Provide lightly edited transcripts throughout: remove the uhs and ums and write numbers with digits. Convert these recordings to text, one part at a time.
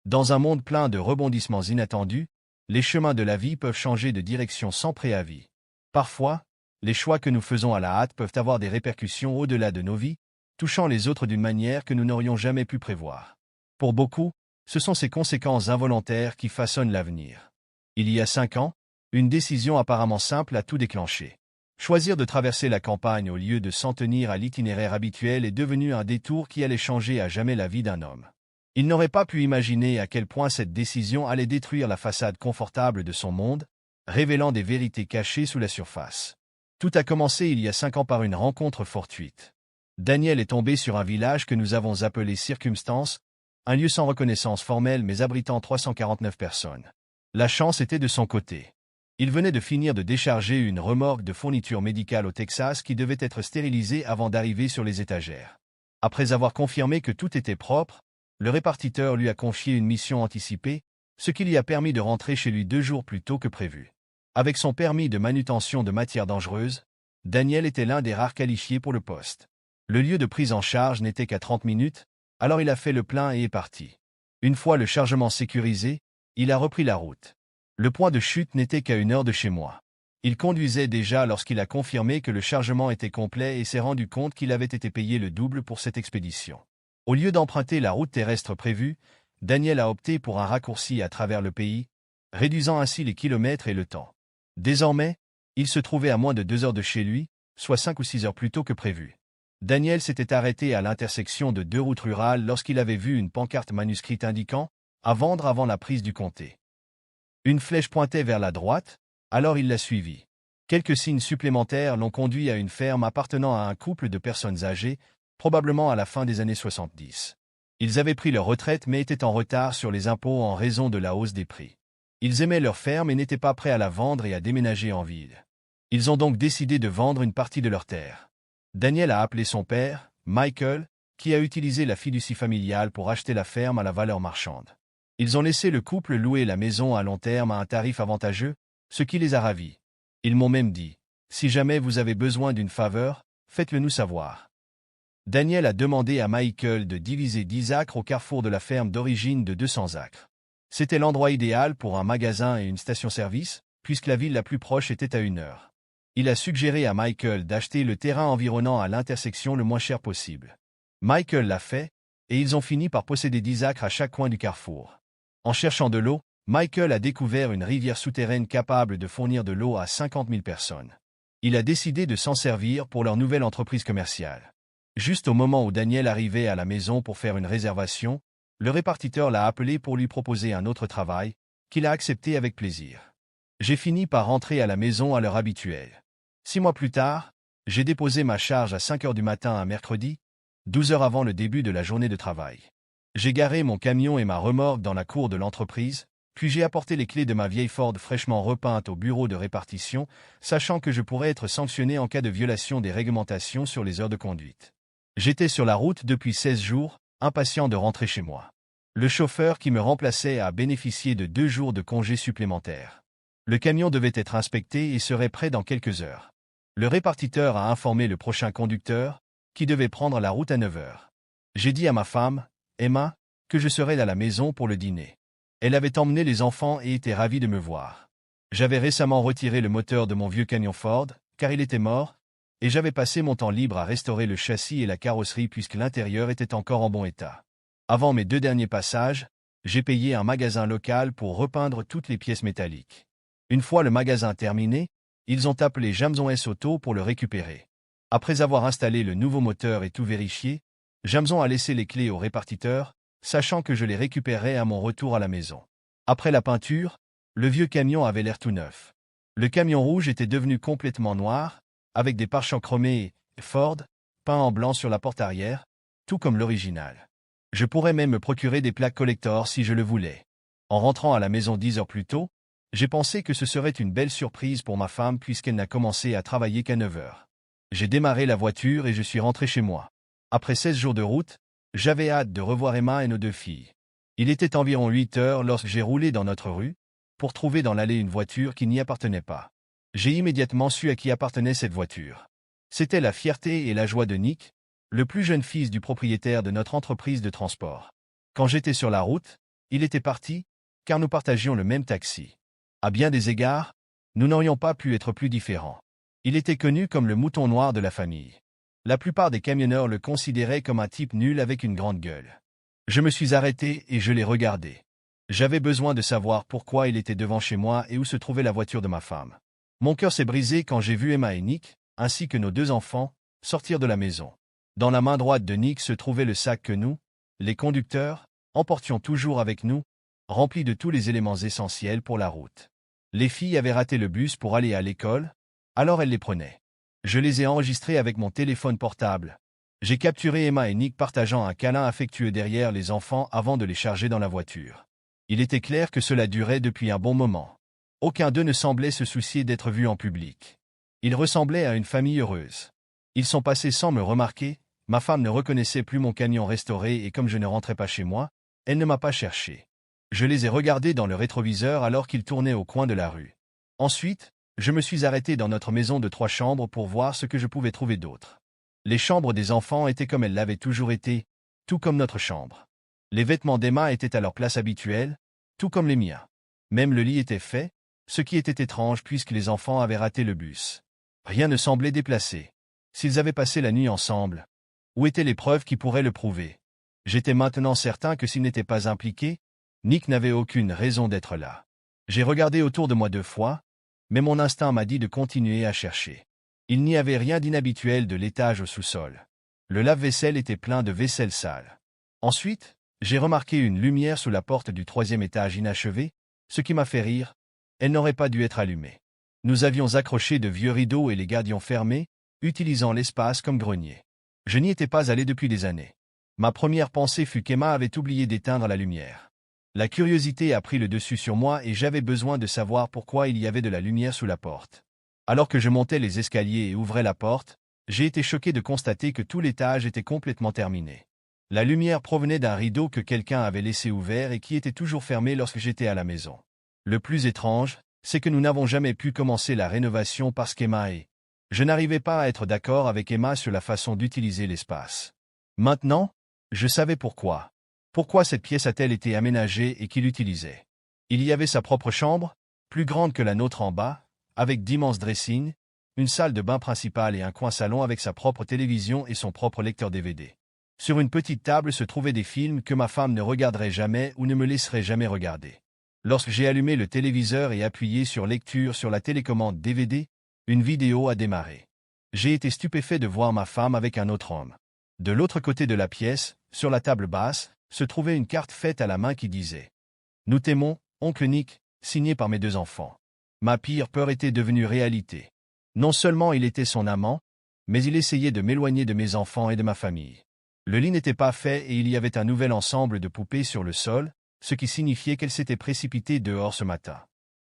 Dans un monde plein de rebondissements inattendus, les chemins de la vie peuvent changer de direction sans préavis. Parfois, les choix que nous faisons à la hâte peuvent avoir des répercussions au-delà de nos vies, touchant les autres d'une manière que nous n'aurions jamais pu prévoir. Pour beaucoup, ce sont ces conséquences involontaires qui façonnent l'avenir. Il y a 5 ans, une décision apparemment simple a tout déclenché. Choisir de traverser la campagne au lieu de s'en tenir à l'itinéraire habituel est devenu un détour qui allait changer à jamais la vie d'un homme. Il n'aurait pas pu imaginer à quel point cette décision allait détruire la façade confortable de son monde, révélant des vérités cachées sous la surface. Tout a commencé il y a 5 ans par une rencontre fortuite. Daniel est tombé sur un village que nous avons appelé Circumstance, un lieu sans reconnaissance formelle mais abritant 349 personnes. La chance était de son côté. Il venait de finir de décharger une remorque de fournitures médicales au Texas qui devait être stérilisée avant d'arriver sur les étagères. Après avoir confirmé que tout était propre, le répartiteur lui a confié une mission anticipée, ce qui lui a permis de rentrer chez lui 2 jours plus tôt que prévu. Avec son permis de manutention de matières dangereuses, Daniel était l'un des rares qualifiés pour le poste. Le lieu de prise en charge n'était qu'à 30 minutes, alors il a fait le plein et est parti. Une fois le chargement sécurisé, il a repris la route. Le point de chute n'était qu'à 1 heure de chez moi. Il conduisait déjà lorsqu'il a confirmé que le chargement était complet et s'est rendu compte qu'il avait été payé le double pour cette expédition. Au lieu d'emprunter la route terrestre prévue, Daniel a opté pour un raccourci à travers le pays, réduisant ainsi les kilomètres et le temps. Désormais, il se trouvait à moins de 2 heures de chez lui, soit 5 ou 6 heures plus tôt que prévu. Daniel s'était arrêté à l'intersection de 2 routes rurales lorsqu'il avait vu une pancarte manuscrite indiquant « À vendre avant la prise du comté ». Une flèche pointait vers la droite, alors il l'a suivie. Quelques signes supplémentaires l'ont conduit à une ferme appartenant à un couple de personnes âgées, probablement à la fin des années 70. Ils avaient pris leur retraite mais étaient en retard sur les impôts en raison de la hausse des prix. Ils aimaient leur ferme et n'étaient pas prêts à la vendre et à déménager en ville. Ils ont donc décidé de vendre une partie de leur terre. Daniel a appelé son père, Michael, qui a utilisé la fiducie familiale pour acheter la ferme à la valeur marchande. Ils ont laissé le couple louer la maison à long terme à un tarif avantageux, ce qui les a ravis. Ils m'ont même dit « Si jamais vous avez besoin d'une faveur, faites-le nous savoir ». Daniel a demandé à Michael de diviser 10 acres au carrefour de la ferme d'origine de 200 acres. C'était l'endroit idéal pour un magasin et une station-service, puisque la ville la plus proche était à 1 heure. Il a suggéré à Michael d'acheter le terrain environnant à l'intersection le moins cher possible. Michael l'a fait, et ils ont fini par posséder 10 acres à chaque coin du carrefour. En cherchant de l'eau, Michael a découvert une rivière souterraine capable de fournir de l'eau à 50 000 personnes. Il a décidé de s'en servir pour leur nouvelle entreprise commerciale. Juste au moment où Daniel arrivait à la maison pour faire une réservation, le répartiteur l'a appelé pour lui proposer un autre travail, qu'il a accepté avec plaisir. J'ai fini par rentrer à la maison à l'heure habituelle. 6 mois plus tard, j'ai déposé ma charge à 5 heures du matin un mercredi, 12 heures avant le début de la journée de travail. J'ai garé mon camion et ma remorque dans la cour de l'entreprise, puis j'ai apporté les clés de ma vieille Ford fraîchement repeinte au bureau de répartition, sachant que je pourrais être sanctionné en cas de violation des réglementations sur les heures de conduite. J'étais sur la route depuis 16 jours, impatient de rentrer chez moi. Le chauffeur qui me remplaçait a bénéficié de 2 jours de congé supplémentaires. Le camion devait être inspecté et serait prêt dans quelques heures. Le répartiteur a informé le prochain conducteur, qui devait prendre la route à 9 heures. J'ai dit à ma femme, Emma, que je serais à la maison pour le dîner. Elle avait emmené les enfants et était ravie de me voir. J'avais récemment retiré le moteur de mon vieux camion Ford, car il était mort, et j'avais passé mon temps libre à restaurer le châssis et la carrosserie puisque l'intérieur était encore en bon état. Avant mes 2 derniers passages, j'ai payé un magasin local pour repeindre toutes les pièces métalliques. Une fois le magasin terminé, ils ont appelé Jamson S Auto pour le récupérer. Après avoir installé le nouveau moteur et tout vérifié, Jamson a laissé les clés au répartiteur, sachant que je les récupérerais à mon retour à la maison. Après la peinture, le vieux camion avait l'air tout neuf. Le camion rouge était devenu complètement noir, avec des pare-chocs chromés et Ford, peints en blanc sur la porte arrière, tout comme l'original. Je pourrais même me procurer des plaques collector si je le voulais. En rentrant à la maison 10 heures plus tôt, j'ai pensé que ce serait une belle surprise pour ma femme puisqu'elle n'a commencé à travailler qu'à 9 heures. J'ai démarré la voiture et je suis rentré chez moi. Après 16 jours de route, j'avais hâte de revoir Emma et nos 2 filles. Il était environ 8 heures lorsque j'ai roulé dans notre rue, pour trouver dans l'allée une voiture qui n'y appartenait pas. J'ai immédiatement su à qui appartenait cette voiture. C'était la fierté et la joie de Nick, le plus jeune fils du propriétaire de notre entreprise de transport. Quand j'étais sur la route, il était parti, car nous partagions le même taxi. À bien des égards, nous n'aurions pas pu être plus différents. Il était connu comme le mouton noir de la famille. La plupart des camionneurs le considéraient comme un type nul avec une grande gueule. Je me suis arrêté et je l'ai regardé. J'avais besoin de savoir pourquoi il était devant chez moi et où se trouvait la voiture de ma femme. Mon cœur s'est brisé quand j'ai vu Emma et Nick, ainsi que nos 2 enfants, sortir de la maison. Dans la main droite de Nick se trouvait le sac que nous, les conducteurs, emportions toujours avec nous, rempli de tous les éléments essentiels pour la route. Les filles avaient raté le bus pour aller à l'école, alors elles les prenaient. Je les ai enregistrées avec mon téléphone portable. J'ai capturé Emma et Nick partageant un câlin affectueux derrière les enfants avant de les charger dans la voiture. Il était clair que cela durait depuis un bon moment. Aucun d'eux ne semblait se soucier d'être vu en public. Ils ressemblaient à une famille heureuse. Ils sont passés sans me remarquer, ma femme ne reconnaissait plus mon camion restauré et comme je ne rentrais pas chez moi, elle ne m'a pas cherché. Je les ai regardés dans le rétroviseur alors qu'ils tournaient au coin de la rue. Ensuite, je me suis arrêté dans notre maison de 3 chambres pour voir ce que je pouvais trouver d'autre. Les chambres des enfants étaient comme elles l'avaient toujours été, tout comme notre chambre. Les vêtements d'Emma étaient à leur place habituelle, tout comme les miens. Même le lit était fait, ce qui était étrange puisque les enfants avaient raté le bus. Rien ne semblait déplacé. S'ils avaient passé la nuit ensemble, où étaient les preuves qui pourraient le prouver? J'étais maintenant certain que s'il n'était pas impliqué, Nick n'avait aucune raison d'être là. J'ai regardé autour de moi 2 fois, mais mon instinct m'a dit de continuer à chercher. Il n'y avait rien d'inhabituel de l'étage au sous-sol. Le lave-vaisselle était plein de vaisselle sale. Ensuite, j'ai remarqué une lumière sous la porte du 3e étage inachevée, ce qui m'a fait rire. Elle n'aurait pas dû être allumée. Nous avions accroché de vieux rideaux et les gardions fermés, utilisant l'espace comme grenier. Je n'y étais pas allé depuis des années. Ma première pensée fut qu'Emma avait oublié d'éteindre la lumière. La curiosité a pris le dessus sur moi et j'avais besoin de savoir pourquoi il y avait de la lumière sous la porte. Alors que je montais les escaliers et ouvrais la porte, j'ai été choqué de constater que tout l'étage était complètement terminé. La lumière provenait d'un rideau que quelqu'un avait laissé ouvert et qui était toujours fermé lorsque j'étais à la maison. Le plus étrange, c'est que nous n'avons jamais pu commencer la rénovation parce qu'Emma est... Je n'arrivais pas à être d'accord avec Emma sur la façon d'utiliser l'espace. Maintenant, je savais pourquoi. Pourquoi cette pièce a-t-elle été aménagée et qui l'utilisait? Il y avait sa propre chambre, plus grande que la nôtre en bas, avec d'immenses dressings, une salle de bain principale et un coin salon avec sa propre télévision et son propre lecteur DVD. Sur une petite table se trouvaient des films que ma femme ne regarderait jamais ou ne me laisserait jamais regarder. Lorsque j'ai allumé le téléviseur et appuyé sur lecture sur la télécommande DVD, une vidéo a démarré. J'ai été stupéfait de voir ma femme avec un autre homme. De l'autre côté de la pièce, sur la table basse, se trouvait une carte faite à la main qui disait « Nous t'aimons, oncle Nick », signée par mes 2 enfants. Ma pire peur était devenue réalité. Non seulement il était son amant, mais il essayait de m'éloigner de mes enfants et de ma famille. Le lit n'était pas fait et il y avait un nouvel ensemble de poupées sur le sol, ce qui signifiait qu'elle s'était précipitée dehors ce matin.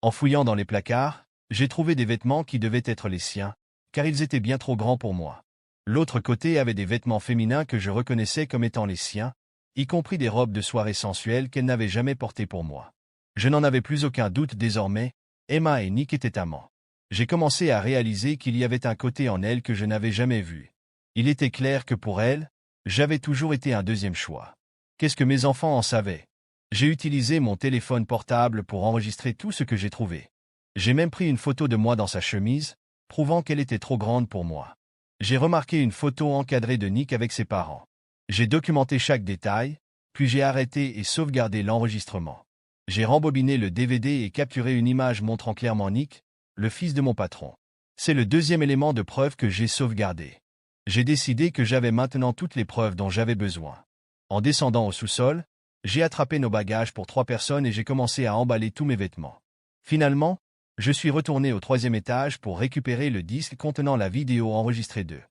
En fouillant dans les placards, j'ai trouvé des vêtements qui devaient être les siens, car ils étaient bien trop grands pour moi. L'autre côté avait des vêtements féminins que je reconnaissais comme étant les siens, y compris des robes de soirée sensuelles qu'elle n'avait jamais portées pour moi. Je n'en avais plus aucun doute désormais, Emma et Nick étaient amants. J'ai commencé à réaliser qu'il y avait un côté en elle que je n'avais jamais vu. Il était clair que pour elle, j'avais toujours été un 2e choix. Qu'est-ce que mes enfants en savaient? J'ai utilisé mon téléphone portable pour enregistrer tout ce que j'ai trouvé. J'ai même pris une photo de moi dans sa chemise, prouvant qu'elle était trop grande pour moi. J'ai remarqué une photo encadrée de Nick avec ses parents. J'ai documenté chaque détail, puis j'ai arrêté et sauvegardé l'enregistrement. J'ai rembobiné le DVD et capturé une image montrant clairement Nick, le fils de mon patron. C'est le 2e élément de preuve que j'ai sauvegardé. J'ai décidé que j'avais maintenant toutes les preuves dont j'avais besoin. En descendant au sous-sol, j'ai attrapé nos bagages pour 3 personnes et j'ai commencé à emballer tous mes vêtements. Finalement, je suis retourné au 3e étage pour récupérer le disque contenant la vidéo enregistrée d'eux.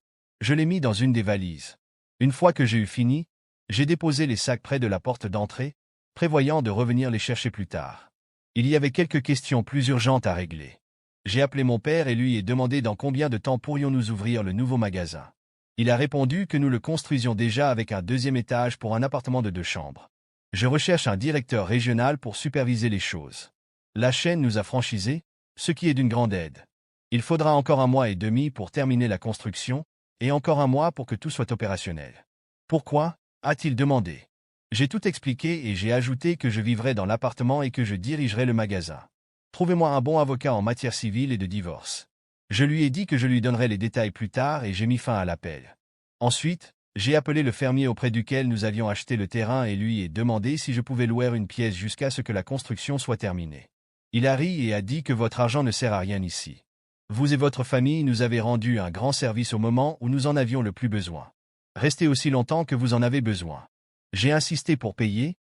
Je l'ai mis dans une des valises. Une fois que j'ai eu fini, j'ai déposé les sacs près de la porte d'entrée, prévoyant de revenir les chercher plus tard. Il y avait quelques questions plus urgentes à régler. J'ai appelé mon père et lui ai demandé dans combien de temps pourrions-nous ouvrir le nouveau magasin. Il a répondu que nous le construisions déjà avec un 2e étage pour un appartement de 2 chambres. Je recherche un directeur régional pour superviser les choses. La chaîne nous a franchisés, ce qui est d'une grande aide. Il faudra encore 1 mois et demi pour terminer la construction, et encore 1 mois pour que tout soit opérationnel. Pourquoi? A-t-il demandé. J'ai tout expliqué et j'ai ajouté que je vivrais dans l'appartement et que je dirigerais le magasin. Trouvez-moi un bon avocat en matière civile et de divorce. Je lui ai dit que je lui donnerais les détails plus tard et j'ai mis fin à l'appel. Ensuite, j'ai appelé le fermier auprès duquel nous avions acheté le terrain et lui ai demandé si je pouvais louer une pièce jusqu'à ce que la construction soit terminée. Il a ri et a dit que votre argent ne sert à rien ici. Vous et votre famille nous avez rendu un grand service au moment où nous en avions le plus besoin. Restez aussi longtemps que vous en avez besoin. J'ai insisté pour payer,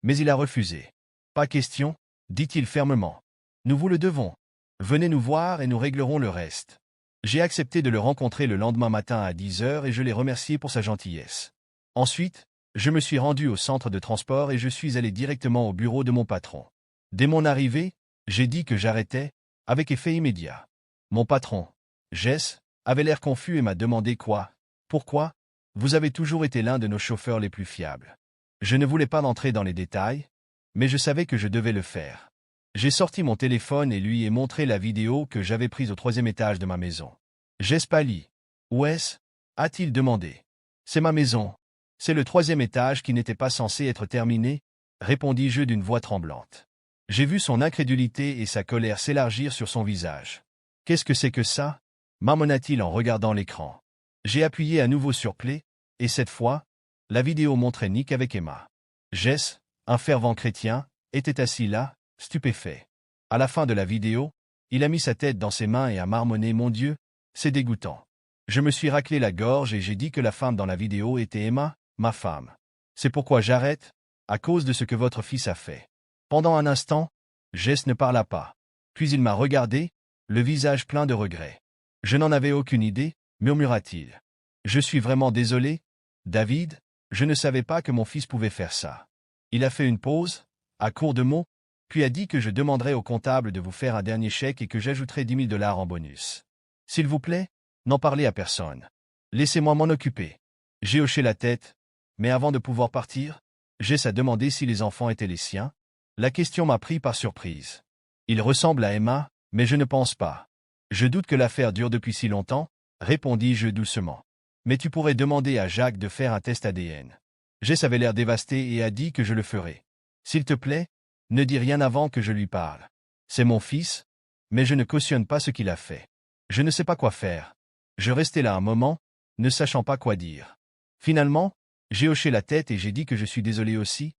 mais il a refusé. Pas question, dit-il fermement. Nous vous le devons. Venez nous voir et nous réglerons le reste. J'ai accepté de le rencontrer le lendemain matin à 10 heures et je l'ai remercié pour sa gentillesse. Ensuite, je me suis rendu au centre de transport et je suis allé directement au bureau de mon patron. Dès mon arrivée, j'ai dit que j'arrêtais, avec effet immédiat. Mon patron, Jess, avait l'air confus et m'a demandé quoi. Pourquoi? Vous avez toujours été l'un de nos chauffeurs les plus fiables. Je ne voulais pas entrer dans les détails, mais je savais que je devais le faire. J'ai sorti mon téléphone et lui ai montré la vidéo que j'avais prise au 3e étage de ma maison. Jess pâlit. Où est-ce? A-t-il demandé. C'est ma maison. C'est le 3e étage qui n'était pas censé être terminé, répondis-je d'une voix tremblante. J'ai vu son incrédulité et sa colère s'élargir sur son visage. Qu'est-ce que c'est que ça? Marmonna-t-il en regardant l'écran. J'ai appuyé à nouveau sur play, et cette fois, la vidéo montrait Nick avec Emma. Jess, un fervent chrétien, était assis là, stupéfait. À la fin de la vidéo, il a mis sa tête dans ses mains et a marmonné « Mon Dieu, c'est dégoûtant ». Je me suis raclé la gorge et j'ai dit que la femme dans la vidéo était Emma, ma femme. C'est pourquoi j'arrête, à cause de ce que votre fils a fait. Pendant un instant, Jess ne parla pas. Puis il m'a regardé, le visage plein de regret. Je n'en avais aucune idée, murmura-t-il. Je suis vraiment désolé, David, je ne savais pas que mon fils pouvait faire ça. Il a fait une pause, à court de mots, puis a dit que je demanderais au comptable de vous faire un dernier chèque et que j'ajouterais 10 000 $ en bonus. S'il vous plaît, n'en parlez à personne. Laissez-moi m'en occuper. J'ai hoché la tête, mais avant de pouvoir partir, Jess a demandé si les enfants étaient les siens. La question m'a pris par surprise. Il ressemble à Emma, mais je ne pense pas. Je doute que l'affaire dure depuis si longtemps, répondis-je doucement. Mais tu pourrais demander à Jacques de faire un test ADN. Jess avait l'air dévasté et a dit que je le ferais. S'il te plaît, ne dis rien avant que je lui parle. C'est mon fils, mais je ne cautionne pas ce qu'il a fait. Je ne sais pas quoi faire. Je restais là un moment, ne sachant pas quoi dire. Finalement, j'ai hoché la tête et j'ai dit que je suis désolé aussi,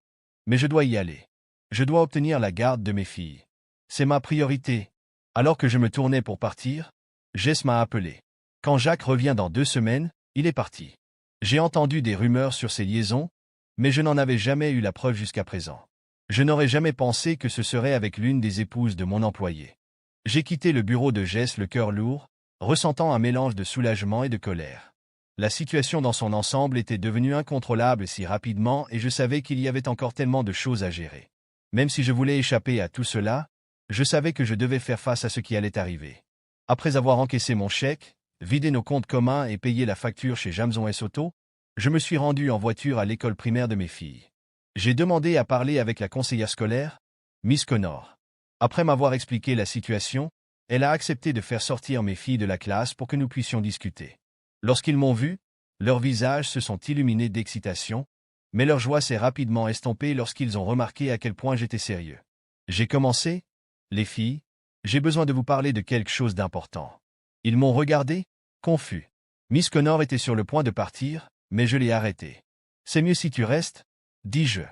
mais je dois y aller. Je dois obtenir la garde de mes filles. C'est ma priorité. Alors que je me tournais pour partir, Jess m'a appelé. Quand Jacques revient dans 2 semaines, il est parti. J'ai entendu des rumeurs sur ces liaisons, mais je n'en avais jamais eu la preuve jusqu'à présent. Je n'aurais jamais pensé que ce serait avec l'une des épouses de mon employé. J'ai quitté le bureau de Jess le cœur lourd, ressentant un mélange de soulagement et de colère. La situation dans son ensemble était devenue incontrôlable si rapidement et je savais qu'il y avait encore tellement de choses à gérer. Même si je voulais échapper à tout cela, je savais que je devais faire face à ce qui allait arriver. Après avoir encaissé mon chèque, vidé nos comptes communs et payé la facture chez Jamson & Auto, je me suis rendu en voiture à l'école primaire de mes filles. J'ai demandé à parler avec la conseillère scolaire, Miss Connor. Après m'avoir expliqué la situation, elle a accepté de faire sortir mes filles de la classe pour que nous puissions discuter. Lorsqu'ils m'ont vu, leurs visages se sont illuminés d'excitation, mais leur joie s'est rapidement estompée lorsqu'ils ont remarqué à quel point j'étais sérieux. J'ai commencé, les filles, j'ai besoin de vous parler de quelque chose d'important. Ils m'ont regardé, confus. Miss Connor était sur le point de partir, mais je l'ai arrêtée. C'est mieux si tu restes, dis-je.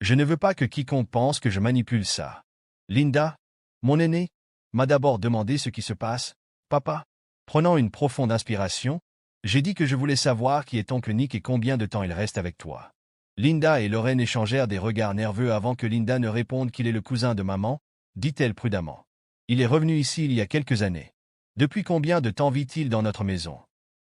Je ne veux pas que quiconque pense que je manipule ça. Linda, mon aînée, m'a d'abord demandé ce qui se passe. Papa, prenant une profonde inspiration, j'ai dit que je voulais savoir qui est oncle Nick et combien de temps il reste avec toi. Linda et Lorraine échangèrent des regards nerveux avant que Linda ne réponde qu'il est le cousin de maman, dit-elle prudemment. Il est revenu ici il y a quelques années. Depuis combien de temps vit-il dans notre maison?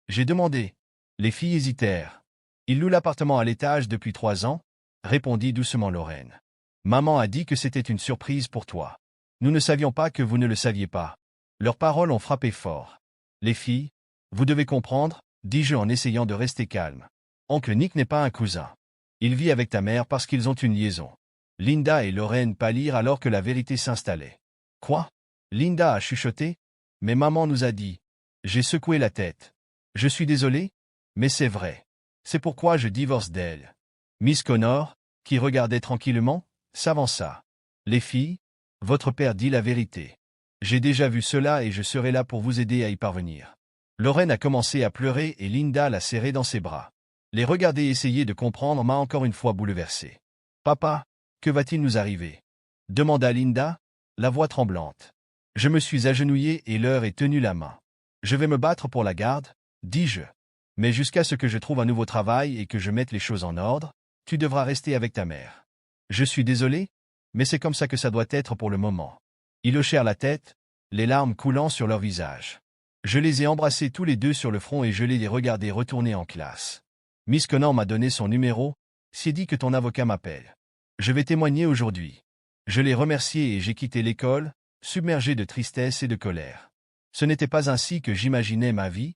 J'ai demandé. Les filles hésitèrent. Il loue l'appartement à l'étage depuis 3 ans, répondit doucement Lorraine. Maman a dit que c'était une surprise pour toi. Nous ne savions pas que vous ne le saviez pas. Leurs paroles ont frappé fort. Les filles, vous devez comprendre, dis-je en essayant de rester calme. Oncle Nick n'est pas un cousin. Il vit avec ta mère parce qu'ils ont une liaison. Linda et Lorraine pâlirent alors que la vérité s'installait. Quoi? Linda a chuchoté, mais maman nous a dit. J'ai secoué la tête. Je suis désolé, mais c'est vrai. C'est pourquoi je divorce d'elle. Miss Connor, qui regardait tranquillement, s'avança. Les filles, votre père dit la vérité. J'ai déjà vu cela et je serai là pour vous aider à y parvenir. Lorraine a commencé à pleurer et Linda l'a serrée dans ses bras. Les regarder essayer de comprendre m'a encore une fois bouleversé. Papa, que va-t-il nous arriver? Demanda Linda, la voix tremblante. Je me suis agenouillé et leur ai tenu la main. Je vais me battre pour la garde, dis-je. Mais jusqu'à ce que je trouve un nouveau travail et que je mette les choses en ordre, tu devras rester avec ta mère. Je suis désolé, mais c'est comme ça que ça doit être pour le moment. Ils hochèrent la tête, les larmes coulant sur leur visage. Je les ai embrassés tous les deux sur le front et je les regardais retourner en classe. Miss Connor m'a donné son numéro, s'est dit que ton avocat m'appelle. Je vais témoigner aujourd'hui. Je l'ai remercié et j'ai quitté l'école, submergé de tristesse et de colère. Ce n'était pas ainsi que j'imaginais ma vie,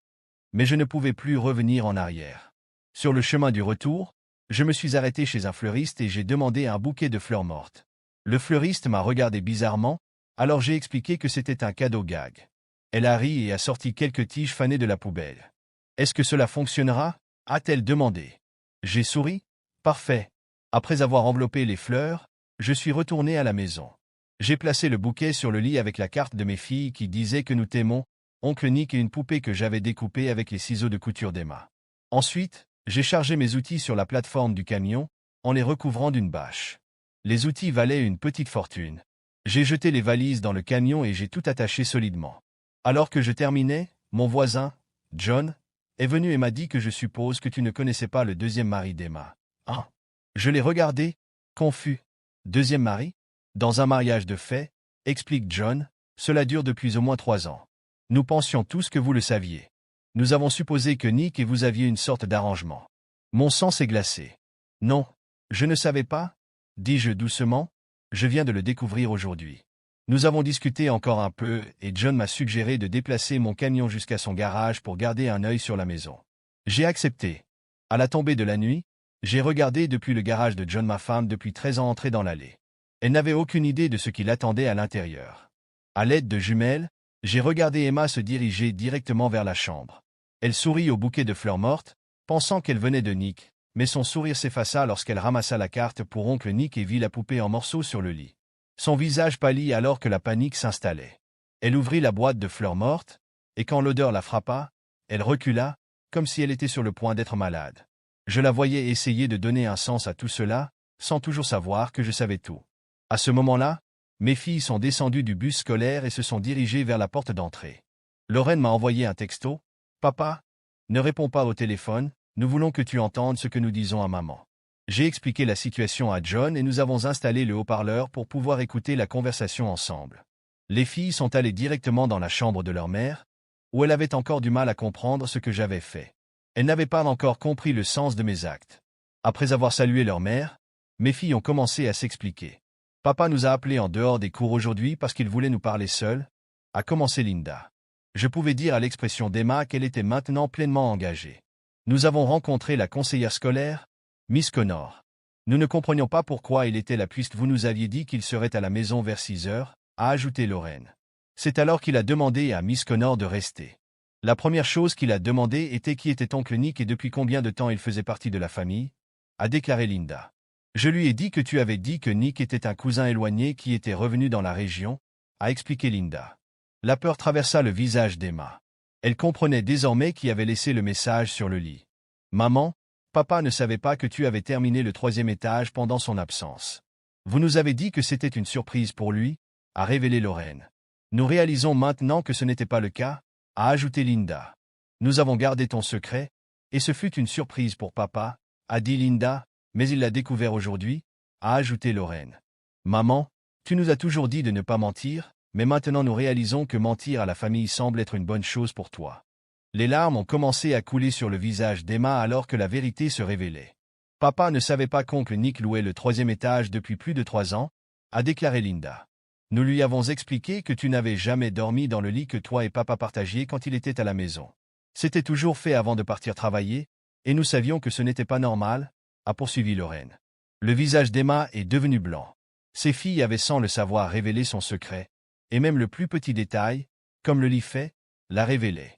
mais je ne pouvais plus revenir en arrière. Sur le chemin du retour, je me suis arrêté chez un fleuriste et j'ai demandé un bouquet de fleurs mortes. Le fleuriste m'a regardé bizarrement, alors j'ai expliqué que c'était un cadeau gag. Elle a ri et a sorti quelques tiges fanées de la poubelle. « Est-ce que cela fonctionnera ?» a-t-elle demandé. J'ai souri. « Parfait. » Après avoir enveloppé les fleurs, je suis retourné à la maison. J'ai placé le bouquet sur le lit avec la carte de mes filles qui disait que nous t'aimons, oncle Nick et une poupée que j'avais découpée avec les ciseaux de couture d'Emma. Ensuite, j'ai chargé mes outils sur la plateforme du camion, en les recouvrant d'une bâche. Les outils valaient une petite fortune. J'ai jeté les valises dans le camion et j'ai tout attaché solidement. Alors que je terminais, mon voisin, John, est venu et m'a dit que je suppose que tu ne connaissais pas le deuxième mari d'Emma. Ah. Je l'ai regardé, confus. Deuxième mari? Dans un mariage de fait, explique John, cela dure depuis au moins 3 ans. Nous pensions tous que vous le saviez. Nous avons supposé que Nick et vous aviez une sorte d'arrangement. Mon sang s'est glacé. Non, je ne savais pas, dis-je doucement, je viens de le découvrir aujourd'hui. Nous avons discuté encore un peu et John m'a suggéré de déplacer mon camion jusqu'à son garage pour garder un œil sur la maison. J'ai accepté. À la tombée de la nuit, j'ai regardé depuis le garage de John ma femme depuis 13 ans entrer dans l'allée. Elle n'avait aucune idée de ce qui l'attendait à l'intérieur. À l'aide de jumelles, j'ai regardé Emma se diriger directement vers la chambre. Elle sourit au bouquet de fleurs mortes, pensant qu'elle venait de Nick, mais son sourire s'effaça lorsqu'elle ramassa la carte pour oncle Nick et vit la poupée en morceaux sur le lit. Son visage pâlit alors que la panique s'installait. Elle ouvrit la boîte de fleurs mortes, et quand l'odeur la frappa, elle recula, comme si elle était sur le point d'être malade. Je la voyais essayer de donner un sens à tout cela, sans toujours savoir que je savais tout. À ce moment-là, mes filles sont descendues du bus scolaire et se sont dirigées vers la porte d'entrée. Lorraine m'a envoyé un texto. « Papa, ne réponds pas au téléphone, nous voulons que tu entendes ce que nous disons à maman. » J'ai expliqué la situation à John et nous avons installé le haut-parleur pour pouvoir écouter la conversation ensemble. Les filles sont allées directement dans la chambre de leur mère, où elle avait encore du mal à comprendre ce que j'avais fait. Elles n'avaient pas encore compris le sens de mes actes. Après avoir salué leur mère, mes filles ont commencé à s'expliquer. « Papa nous a appelés en dehors des cours aujourd'hui parce qu'il voulait nous parler seul, » a commencé Linda. Je pouvais dire à l'expression d'Emma qu'elle était maintenant pleinement engagée. Nous avons rencontré la conseillère scolaire, Miss Connor. Nous ne comprenions pas pourquoi il était là puisque vous nous aviez dit qu'il serait à la maison vers 6 heures, a ajouté Lorraine. C'est alors qu'il a demandé à Miss Connor de rester. La première chose qu'il a demandé était qui était oncle Nick et depuis combien de temps il faisait partie de la famille, a déclaré Linda. Je lui ai dit que tu avais dit que Nick était un cousin éloigné qui était revenu dans la région, a expliqué Linda. La peur traversa le visage d'Emma. Elle comprenait désormais qui avait laissé le message sur le lit. Maman, papa ne savait pas que tu avais terminé le 3e étage pendant son absence. Vous nous avez dit que c'était une surprise pour lui, a révélé Lorraine. Nous réalisons maintenant que ce n'était pas le cas, a ajouté Linda. Nous avons gardé ton secret, et ce fut une surprise pour papa, a dit Linda, mais il l'a découvert aujourd'hui, a ajouté Lorraine. Maman, tu nous as toujours dit de ne pas mentir, mais maintenant nous réalisons que mentir à la famille semble être une bonne chose pour toi. Les larmes ont commencé à couler sur le visage d'Emma alors que la vérité se révélait. Papa ne savait pas qu'oncle Nick louait le 3e étage depuis plus de 3 ans, a déclaré Linda. Nous lui avons expliqué que tu n'avais jamais dormi dans le lit que toi et papa partagiez quand il était à la maison. C'était toujours fait avant de partir travailler, et nous savions que ce n'était pas normal, a poursuivi Lorraine. Le visage d'Emma est devenu blanc. Ses filles avaient sans le savoir révélé son secret, et même le plus petit détail, comme le lit fait, l'a révélé.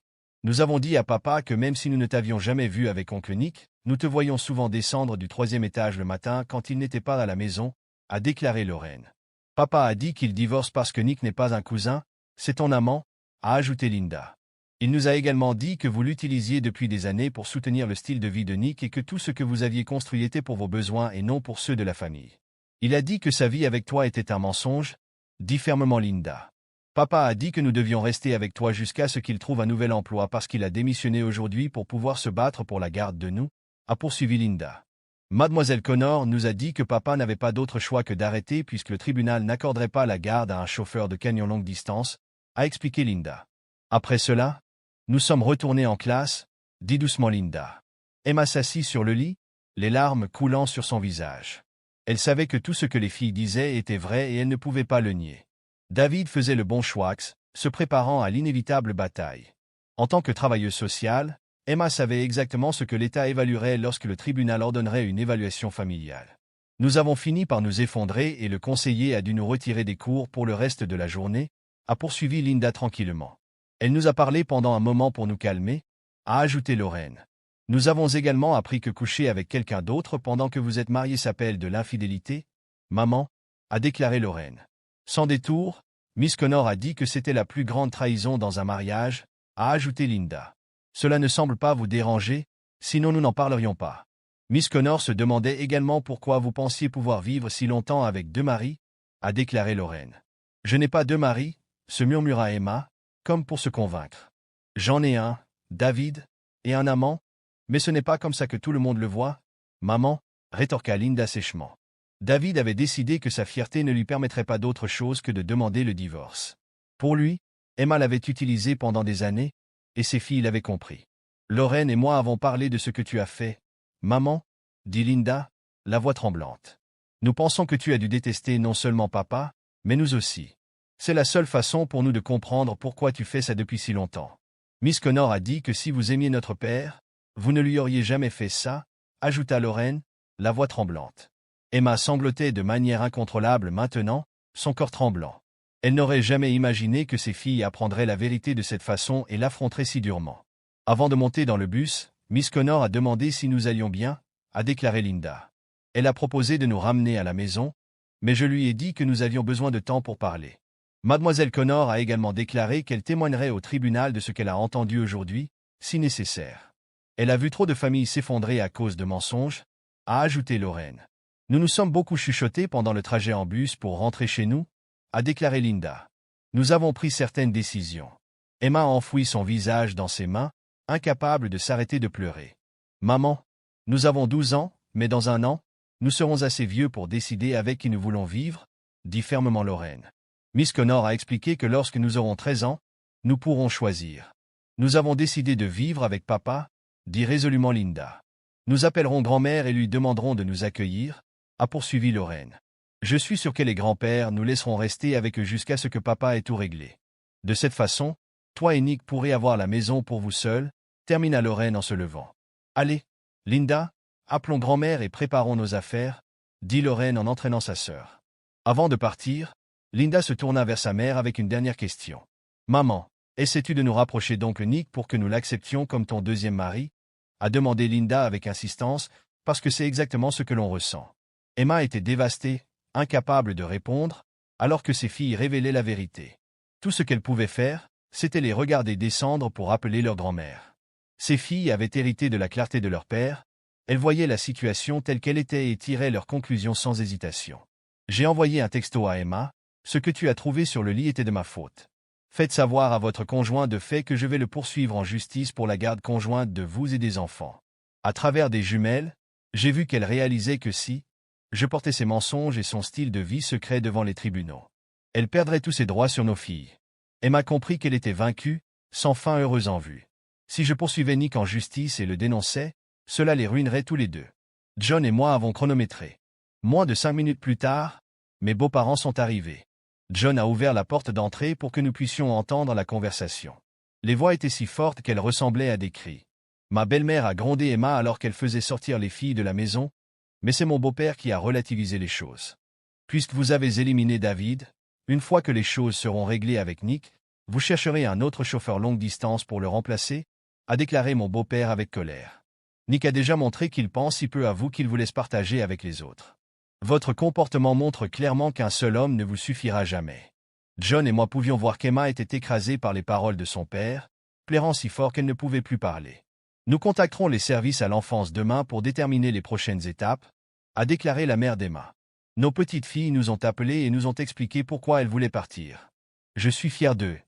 Nous avons dit à papa que même si nous ne t'avions jamais vu avec oncle Nick, nous te voyions souvent descendre du 3e étage le matin quand il n'était pas à la maison, a déclaré Lorraine. Papa a dit qu'il divorce parce que Nick n'est pas un cousin, c'est ton amant, a ajouté Linda. Il nous a également dit que vous l'utilisiez depuis des années pour soutenir le style de vie de Nick et que tout ce que vous aviez construit était pour vos besoins et non pour ceux de la famille. Il a dit que sa vie avec toi était un mensonge, dit fermement Linda. Papa a dit que nous devions rester avec toi jusqu'à ce qu'il trouve un nouvel emploi parce qu'il a démissionné aujourd'hui pour pouvoir se battre pour la garde de nous, a poursuivi Linda. Mademoiselle Connor nous a dit que papa n'avait pas d'autre choix que d'arrêter puisque le tribunal n'accorderait pas la garde à un chauffeur de camion longue distance, a expliqué Linda. Après cela, nous sommes retournés en classe, dit doucement Linda. Emma s'assit sur le lit, les larmes coulant sur son visage. Elle savait que tout ce que les filles disaient était vrai et elle ne pouvait pas le nier. David faisait le bon choix, se préparant à l'inévitable bataille. En tant que travailleuse sociale, Emma savait exactement ce que l'État évaluerait lorsque le tribunal ordonnerait une évaluation familiale. Nous avons fini par nous effondrer et le conseiller a dû nous retirer des cours pour le reste de la journée, a poursuivi Linda tranquillement. Elle nous a parlé pendant un moment pour nous calmer, a ajouté Lorraine. Nous avons également appris que coucher avec quelqu'un d'autre pendant que vous êtes mariés s'appelle de l'infidélité, maman, a déclaré Lorraine. Sans détour, Miss Connor a dit que c'était la plus grande trahison dans un mariage, a ajouté Linda. Cela ne semble pas vous déranger, sinon nous n'en parlerions pas. Miss Connor se demandait également pourquoi vous pensiez pouvoir vivre si longtemps avec 2 maris, a déclaré Lorraine. Je n'ai pas 2 maris, se murmura Emma, comme pour se convaincre. J'en ai un, David, et un amant, mais ce n'est pas comme ça que tout le monde le voit, maman, rétorqua Linda sèchement. David avait décidé que sa fierté ne lui permettrait pas d'autre chose que de demander le divorce. Pour lui, Emma l'avait utilisé pendant des années, et ses filles l'avaient compris. Lorraine et moi avons parlé de ce que tu as fait, maman, dit Linda, la voix tremblante. Nous pensons que tu as dû détester non seulement papa, mais nous aussi. C'est la seule façon pour nous de comprendre pourquoi tu fais ça depuis si longtemps. Miss Connor a dit que si vous aimiez notre père, vous ne lui auriez jamais fait ça, ajouta Lorraine, la voix tremblante. Emma sanglotait de manière incontrôlable maintenant, son corps tremblant. Elle n'aurait jamais imaginé que ses filles apprendraient la vérité de cette façon et l'affronteraient si durement. Avant de monter dans le bus, Miss Connor a demandé si nous allions bien, a déclaré Linda. Elle a proposé de nous ramener à la maison, mais je lui ai dit que nous avions besoin de temps pour parler. Mademoiselle Connor a également déclaré qu'elle témoignerait au tribunal de ce qu'elle a entendu aujourd'hui, si nécessaire. Elle a vu trop de familles s'effondrer à cause de mensonges, a ajouté Lorraine. Nous nous sommes beaucoup chuchotés pendant le trajet en bus pour rentrer chez nous, a déclaré Linda. Nous avons pris certaines décisions. Emma a enfoui son visage dans ses mains, incapable de s'arrêter de pleurer. Maman, nous avons 12 ans, mais dans un an, nous serons assez vieux pour décider avec qui nous voulons vivre, dit fermement Lorraine. Miss Connor a expliqué que lorsque nous aurons 13 ans, nous pourrons choisir. Nous avons décidé de vivre avec papa, dit résolument Linda. Nous appellerons grand-mère et lui demanderons de nous accueillir, a poursuivi Lorraine. Je suis sûr que les grands-pères nous laisseront rester avec eux jusqu'à ce que papa ait tout réglé. De cette façon, toi et Nick pourrez avoir la maison pour vous seuls, termina Lorraine en se levant. Allez, Linda, appelons grand-mère et préparons nos affaires, dit Lorraine en entraînant sa sœur. Avant de partir, Linda se tourna vers sa mère avec une dernière question. Maman, essaies-tu de nous rapprocher d'oncle Nick pour que nous l'acceptions comme ton 2e mari, a demandé Linda avec insistance, parce que c'est exactement ce que l'on ressent. Emma était dévastée, incapable de répondre, alors que ses filles révélaient la vérité. Tout ce qu'elle pouvait faire, c'était les regarder descendre pour appeler leur grand-mère. Ses filles avaient hérité de la clarté de leur père, elles voyaient la situation telle qu'elle était et tiraient leurs conclusions sans hésitation. J'ai envoyé un texto à Emma, ce que tu as trouvé sur le lit était de ma faute. Faites savoir à votre conjoint de fait que je vais le poursuivre en justice pour la garde conjointe de vous et des enfants. À travers des jumelles, j'ai vu qu'elle réalisait que si je portais ses mensonges et son style de vie secret devant les tribunaux, elle perdrait tous ses droits sur nos filles. Emma comprit qu'elle était vaincue, sans fin heureuse en vue. Si je poursuivais Nick en justice et le dénonçais, cela les ruinerait tous les deux. John et moi avons chronométré. Moins de 5 minutes plus tard, mes beaux-parents sont arrivés. John a ouvert la porte d'entrée pour que nous puissions entendre la conversation. Les voix étaient si fortes qu'elles ressemblaient à des cris. Ma belle-mère a grondé Emma alors qu'elle faisait sortir les filles de la maison, mais c'est mon beau-père qui a relativisé les choses. Puisque vous avez éliminé David, une fois que les choses seront réglées avec Nick, vous chercherez un autre chauffeur longue distance pour le remplacer, a déclaré mon beau-père avec colère. Nick a déjà montré qu'il pense si peu à vous qu'il vous laisse partager avec les autres. Votre comportement montre clairement qu'un seul homme ne vous suffira jamais. John et moi pouvions voir qu'Emma était écrasée par les paroles de son père, pleurant si fort qu'elle ne pouvait plus parler. Nous contacterons les services à l'enfance demain pour déterminer les prochaines étapes, a déclaré la mère d'Emma. Nos petites filles nous ont appelés et nous ont expliqué pourquoi elles voulaient partir. Je suis fier d'eux.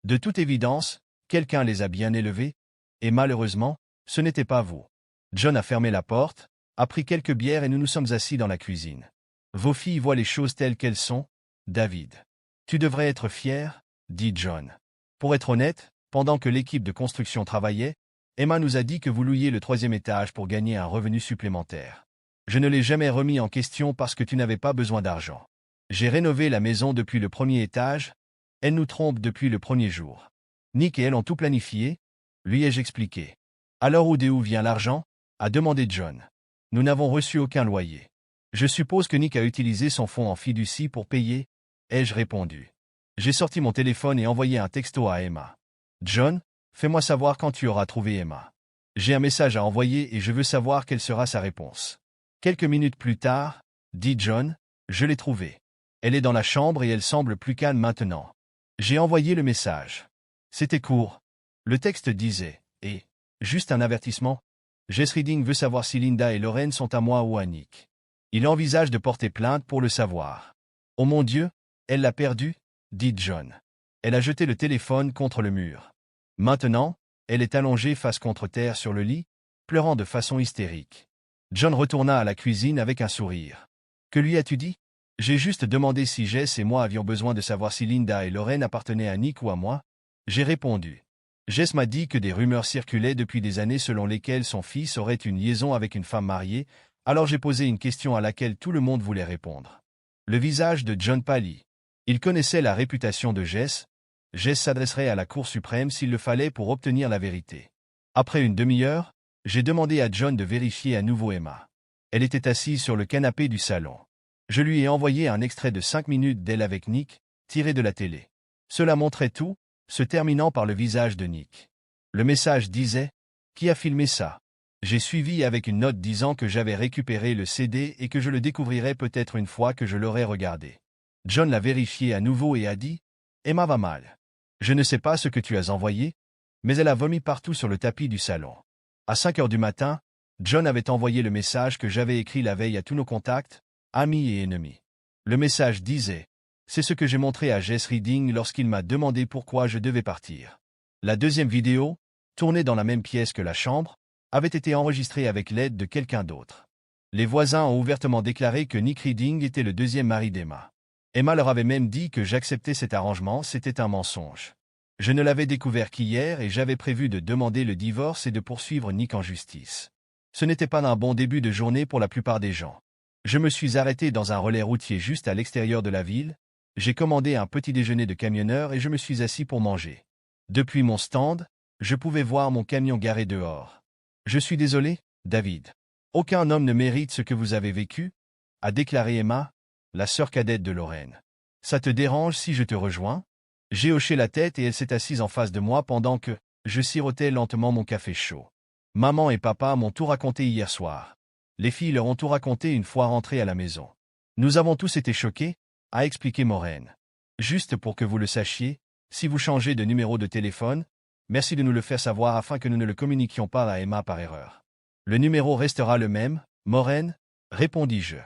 De toute évidence, quelqu'un les a bien élevées, et malheureusement, ce n'était pas vous. John a fermé la porte, a pris quelques bières et nous nous sommes assis dans la cuisine. Vos filles voient les choses telles qu'elles sont, David. Tu devrais être fier, dit John. Pour être honnête, pendant que l'équipe de construction travaillait, Emma nous a dit que vous louiez le 3e étage pour gagner un revenu supplémentaire. Je ne l'ai jamais remis en question parce que tu n'avais pas besoin d'argent. J'ai rénové la maison depuis le 1er étage, elle nous trompe depuis le 1er jour. Nick et elle ont tout planifié, lui ai-je expliqué. Alors d'où vient l'argent, a demandé John. Nous n'avons reçu aucun loyer. Je suppose que Nick a utilisé son fonds en fiducie pour payer, ai-je répondu. J'ai sorti mon téléphone et envoyé un texto à Emma. John, fais-moi savoir quand tu auras trouvé Emma. J'ai un message à envoyer et je veux savoir quelle sera sa réponse. Quelques minutes plus tard, dit John, je l'ai trouvée. Elle est dans la chambre et elle semble plus calme maintenant. J'ai envoyé le message. C'était court. Le texte disait, juste un avertissement. Jess Reading veut savoir si Linda et Lorraine sont à moi ou à Nick. Il envisage de porter plainte pour le savoir. Oh mon Dieu, elle l'a perdu, dit John. Elle a jeté le téléphone contre le mur. Maintenant, elle est allongée face contre terre sur le lit, pleurant de façon hystérique. John retourna à la cuisine avec un sourire. Que lui as-tu dit? J'ai juste demandé si Jess et moi avions besoin de savoir si Linda et Lorraine appartenaient à Nick ou à moi. J'ai répondu. Jess m'a dit que des rumeurs circulaient depuis des années selon lesquelles son fils aurait une liaison avec une femme mariée, alors j'ai posé une question à laquelle tout le monde voulait répondre. Le visage de John pâlit. Il connaissait la réputation de Jess. Jess s'adresserait à la Cour suprême s'il le fallait pour obtenir la vérité. Après une demi-heure, j'ai demandé à John de vérifier à nouveau Emma. Elle était assise sur le canapé du salon. Je lui ai envoyé un extrait de 5 minutes d'elle avec Nick, tiré de la télé. Cela montrait tout, se terminant par le visage de Nick. Le message disait « Qui a filmé ça ?» J'ai suivi avec une note disant que j'avais récupéré le CD et que je le découvrirais peut-être une fois que je l'aurais regardé. John l'a vérifié à nouveau et a dit « Emma va mal. Je ne sais pas ce que tu as envoyé, mais elle a vomi partout sur le tapis du salon. » À 5 heures du matin, John avait envoyé le message que j'avais écrit la veille à tous nos contacts, amis et ennemis. Le message disait « C'est ce que j'ai montré à Jess Reading lorsqu'il m'a demandé pourquoi je devais partir. » La deuxième vidéo, tournée dans la même pièce que la chambre, avait été enregistrée avec l'aide de quelqu'un d'autre. Les voisins ont ouvertement déclaré que Nick Reading était le deuxième mari d'Emma. Emma leur avait même dit que j'acceptais cet arrangement, c'était un mensonge. Je ne l'avais découvert qu'hier et j'avais prévu de demander le divorce et de poursuivre Nick en justice. Ce n'était pas un bon début de journée pour la plupart des gens. Je me suis arrêté dans un relais routier juste à l'extérieur de la ville, j'ai commandé un petit déjeuner de camionneur et je me suis assis pour manger. Depuis mon stand, je pouvais voir mon camion garé dehors. Je suis désolé, David. Aucun homme ne mérite ce que vous avez vécu, a déclaré Emma, la sœur cadette de Lorraine. Ça te dérange si je te rejoins? J'ai hoché la tête et elle s'est assise en face de moi pendant que je sirotais lentement mon café chaud. Maman et papa m'ont tout raconté hier soir. Les filles leur ont tout raconté une fois rentrées à la maison. Nous avons tous été choqués, a expliqué Maureen. Juste pour que vous le sachiez, si vous changez de numéro de téléphone, merci de nous le faire savoir afin que nous ne le communiquions pas à Emma par erreur. Le numéro restera le même, Maureen, répondis-je.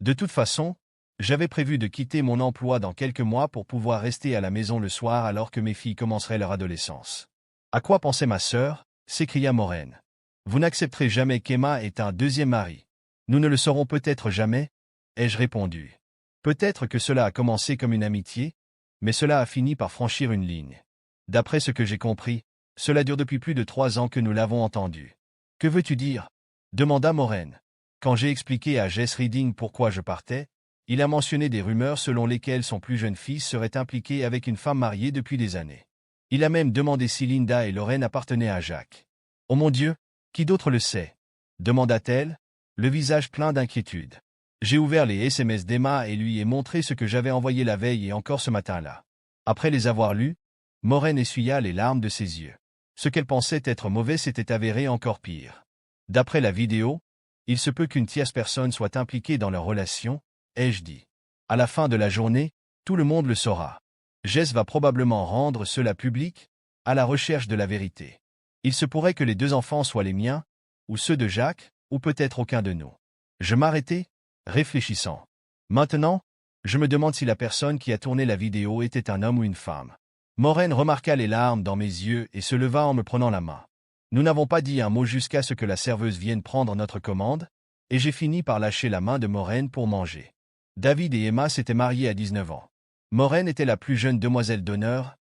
De toute façon, j'avais prévu de quitter mon emploi dans quelques mois pour pouvoir rester à la maison le soir alors que mes filles commenceraient leur adolescence. À quoi pensait ma sœur? S'écria Maureen. Vous n'accepterez jamais qu'Emma ait un deuxième mari. Nous ne le saurons peut-être jamais, ai-je répondu. Peut-être que cela a commencé comme une amitié, mais cela a fini par franchir une ligne. D'après ce que j'ai compris, cela dure depuis plus de 3 ans que nous l'avons entendu. Que veux-tu dire? Demanda Maureen. Quand j'ai expliqué à Jess Reading pourquoi je partais, il a mentionné des rumeurs selon lesquelles son plus jeune fils serait impliqué avec une femme mariée depuis des années. Il a même demandé si Linda et Lorraine appartenaient à Jacques. « Oh mon Dieu, qui d'autre le sait ?» demanda-t-elle, le visage plein d'inquiétude. J'ai ouvert les SMS d'Emma et lui ai montré ce que j'avais envoyé la veille et encore ce matin-là. Après les avoir lus, Maureen essuya les larmes de ses yeux. Ce qu'elle pensait être mauvais s'était avéré encore pire. D'après la vidéo, il se peut qu'une tierce personne soit impliquée dans leur relation, ai-je dit. À la fin de la journée, tout le monde le saura. Jess va probablement rendre cela public, à la recherche de la vérité. Il se pourrait que les 2 enfants soient les miens, ou ceux de Jacques, ou peut-être aucun de nous. Je m'arrêtai, réfléchissant. Maintenant, je me demande si la personne qui a tourné la vidéo était un homme ou une femme. Maureen remarqua les larmes dans mes yeux et se leva en me prenant la main. Nous n'avons pas dit un mot jusqu'à ce que la serveuse vienne prendre notre commande, et j'ai fini par lâcher la main de Maureen pour manger. David et Emma s'étaient mariés à 19 ans. Maureen était la plus jeune demoiselle d'honneur.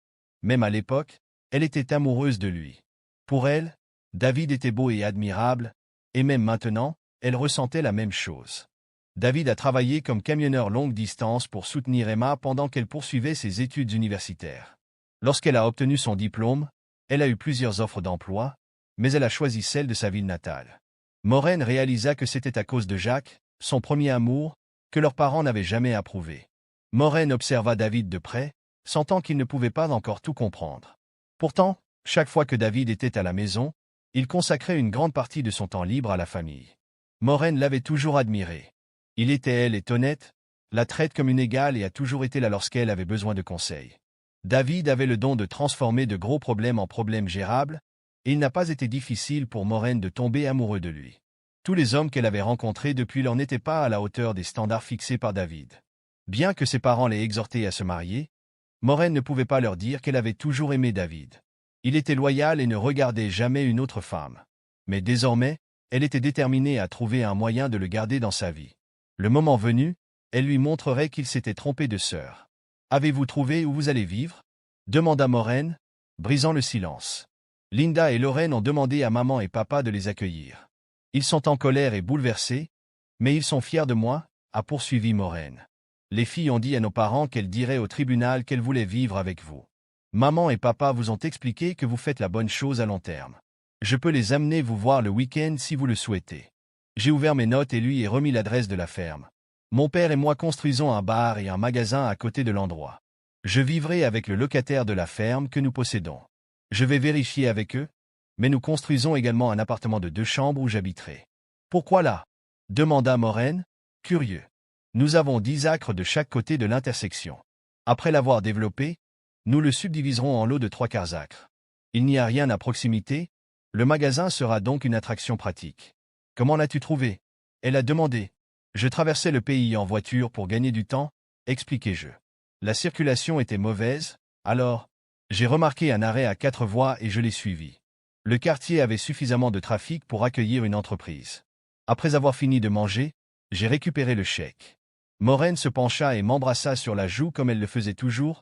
Même à l'époque, elle était amoureuse de lui. Pour elle, David était beau et admirable, et même maintenant, elle ressentait la même chose. David a travaillé comme camionneur longue distance pour soutenir Emma pendant qu'elle poursuivait ses études universitaires. Lorsqu'elle a obtenu son diplôme, elle a eu plusieurs offres d'emploi, mais elle a choisi celle de sa ville natale. Maureen réalisa que c'était à cause de Jacques, son premier amour, que leurs parents n'avaient jamais approuvé. Maureen observa David de près, sentant qu'il ne pouvait pas encore tout comprendre. Pourtant, chaque fois que David était à la maison, il consacrait une grande partie de son temps libre à la famille. Maureen l'avait toujours admiré. Il était, elle, est honnête, la traite comme une égale et a toujours été là lorsqu'elle avait besoin de conseils. David avait le don de transformer de gros problèmes en problèmes gérables, et il n'a pas été difficile pour Maureen de tomber amoureux de lui. Tous les hommes qu'elle avait rencontrés depuis lors n'étaient pas à la hauteur des standards fixés par David. Bien que ses parents l'aient exhorté à se marier, Maureen ne pouvait pas leur dire qu'elle avait toujours aimé David. Il était loyal et ne regardait jamais une autre femme. Mais désormais, elle était déterminée à trouver un moyen de le garder dans sa vie. Le moment venu, elle lui montrerait qu'il s'était trompé de sœur. « Avez-vous trouvé où vous allez vivre » demanda Maureen, brisant le silence. Linda et Lorraine ont demandé à maman et papa de les accueillir. Ils sont en colère et bouleversés, mais ils sont fiers de moi, a poursuivi Maureen. Les filles ont dit à nos parents qu'elles diraient au tribunal qu'elles voulaient vivre avec vous. Maman et papa vous ont expliqué que vous faites la bonne chose à long terme. Je peux les amener vous voir le week-end si vous le souhaitez. J'ai ouvert mes notes et lui ai remis l'adresse de la ferme. Mon père et moi construisons un bar et un magasin à côté de l'endroit. Je vivrai avec le locataire de la ferme que nous possédons. Je vais vérifier avec eux, mais nous construisons également un appartement de 2 chambres où j'habiterai. Pourquoi là demanda Maureen, curieux. Nous avons 10 acres de chaque côté de l'intersection. Après l'avoir développé, nous le subdiviserons en lots de 3/4 acres. Il n'y a rien à proximité, le magasin sera donc une attraction pratique. Comment l'as-tu trouvé ? Elle a demandé. Je traversais le pays en voiture pour gagner du temps, expliquai-je. La circulation était mauvaise, alors, j'ai remarqué un arrêt à 4 voies et je l'ai suivi. Le quartier avait suffisamment de trafic pour accueillir une entreprise. Après avoir fini de manger, j'ai récupéré le chèque. Maureen se pencha et m'embrassa sur la joue comme elle le faisait toujours,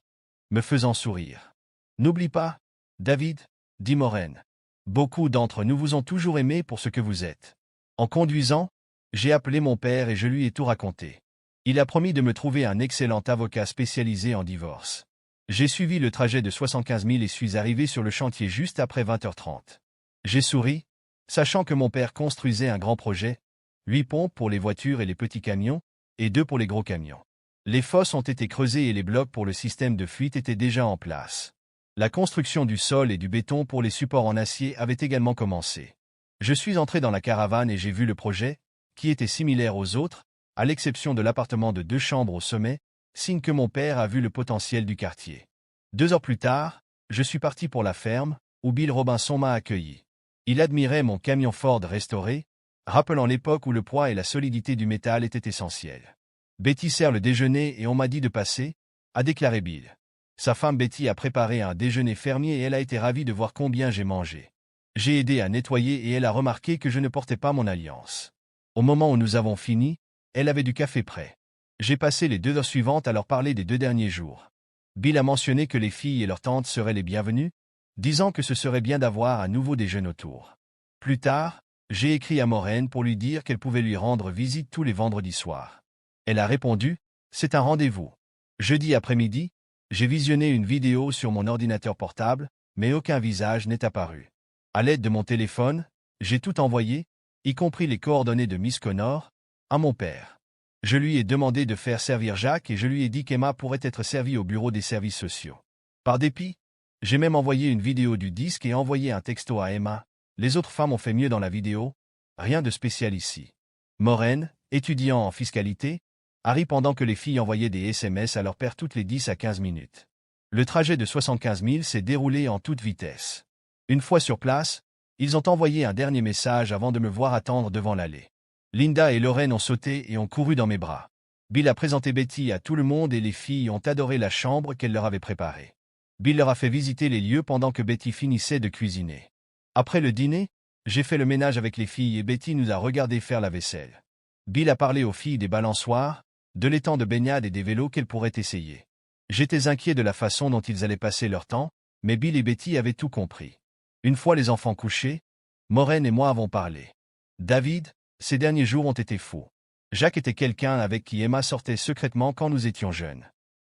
me faisant sourire. N'oublie pas, David, dit Maureen. Beaucoup d'entre nous vous ont toujours aimé pour ce que vous êtes. En conduisant, j'ai appelé mon père et je lui ai tout raconté. Il a promis de me trouver un excellent avocat spécialisé en divorce. J'ai suivi le trajet de 75 000 et suis arrivé sur le chantier juste après 20h30. J'ai souri, sachant que mon père construisait un grand projet, 8 pompes pour les voitures et les petits camions, et 2 pour les gros camions. Les fosses ont été creusées et les blocs pour le système de fuite étaient déjà en place. La construction du sol et du béton pour les supports en acier avait également commencé. Je suis entré dans la caravane et j'ai vu le projet, qui était similaire aux autres, à l'exception de l'appartement de 2 chambres au sommet, signe que mon père a vu le potentiel du quartier. 2 heures plus tard, je suis parti pour la ferme, où Bill Robinson m'a accueilli. Il admirait mon camion Ford restauré, rappelant l'époque où le poids et la solidité du métal étaient essentiels. Betty sert le déjeuner et on m'a dit de passer, a déclaré Bill. Sa femme Betty a préparé un déjeuner fermier et elle a été ravie de voir combien j'ai mangé. J'ai aidé à nettoyer et elle a remarqué que je ne portais pas mon alliance. Au moment où nous avons fini, elle avait du café prêt. J'ai passé les 2 heures suivantes à leur parler des 2 derniers jours. Bill a mentionné que les filles et leurs tantes seraient les bienvenues, disant que ce serait bien d'avoir à nouveau des jeunes autour. Plus tard, j'ai écrit à Maureen pour lui dire qu'elle pouvait lui rendre visite tous les vendredis soirs. Elle a répondu, « C'est un rendez-vous. » Jeudi après-midi, j'ai visionné une vidéo sur mon ordinateur portable, mais aucun visage n'est apparu. À l'aide de mon téléphone, j'ai tout envoyé, y compris les coordonnées de Miss Connor, à mon père. Je lui ai demandé de faire servir Jacques et je lui ai dit qu'Emma pourrait être servie au bureau des services sociaux. Par dépit, J'ai même envoyé une vidéo du disque et envoyé un texto à Emma. Les autres femmes ont fait mieux dans la vidéo. Rien de spécial ici. Maureen, étudiant en fiscalité, Harry pendant que les filles envoyaient des SMS à leur père toutes les 10 à 15 minutes. Le trajet de 75 000 s'est déroulé en toute vitesse. Une fois sur place, ils ont envoyé un dernier message avant de me voir attendre devant l'allée. Linda et Lorraine ont sauté et ont couru dans mes bras. Bill a présenté Betty à tout le monde et les filles ont adoré la chambre qu'elle leur avait préparée. Bill leur a fait visiter les lieux pendant que Betty finissait de cuisiner. Après le dîner, j'ai fait le ménage avec les filles et Betty nous a regardé faire la vaisselle. Bill a parlé aux filles des balançoires, de l'étang de baignade et des vélos qu'elles pourraient essayer. J'étais inquiet de la façon dont ils allaient passer leur temps, mais Bill et Betty avaient tout compris. Une fois les enfants couchés, Maureen et moi avons parlé. David, ces derniers jours ont été fous. Jacques était quelqu'un avec qui Emma sortait secrètement quand nous étions jeunes.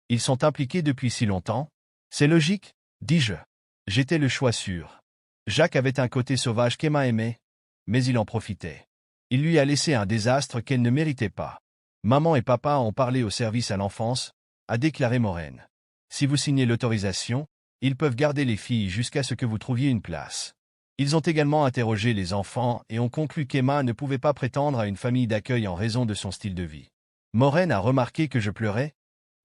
Ils sont impliqués depuis si longtemps. C'est logique, dis-je. J'étais le choix sûr. Jacques avait un côté sauvage qu'Emma aimait, mais il en profitait. Il lui a laissé un désastre qu'elle ne méritait pas. Maman et papa ont parlé au service à l'enfance, a déclaré Maureen. Si vous signez l'autorisation, ils peuvent garder les filles jusqu'à ce que vous trouviez une place. Ils ont également interrogé les enfants et ont conclu qu'Emma ne pouvait pas prétendre à une famille d'accueil en raison de son style de vie. Maureen a remarqué que je pleurais,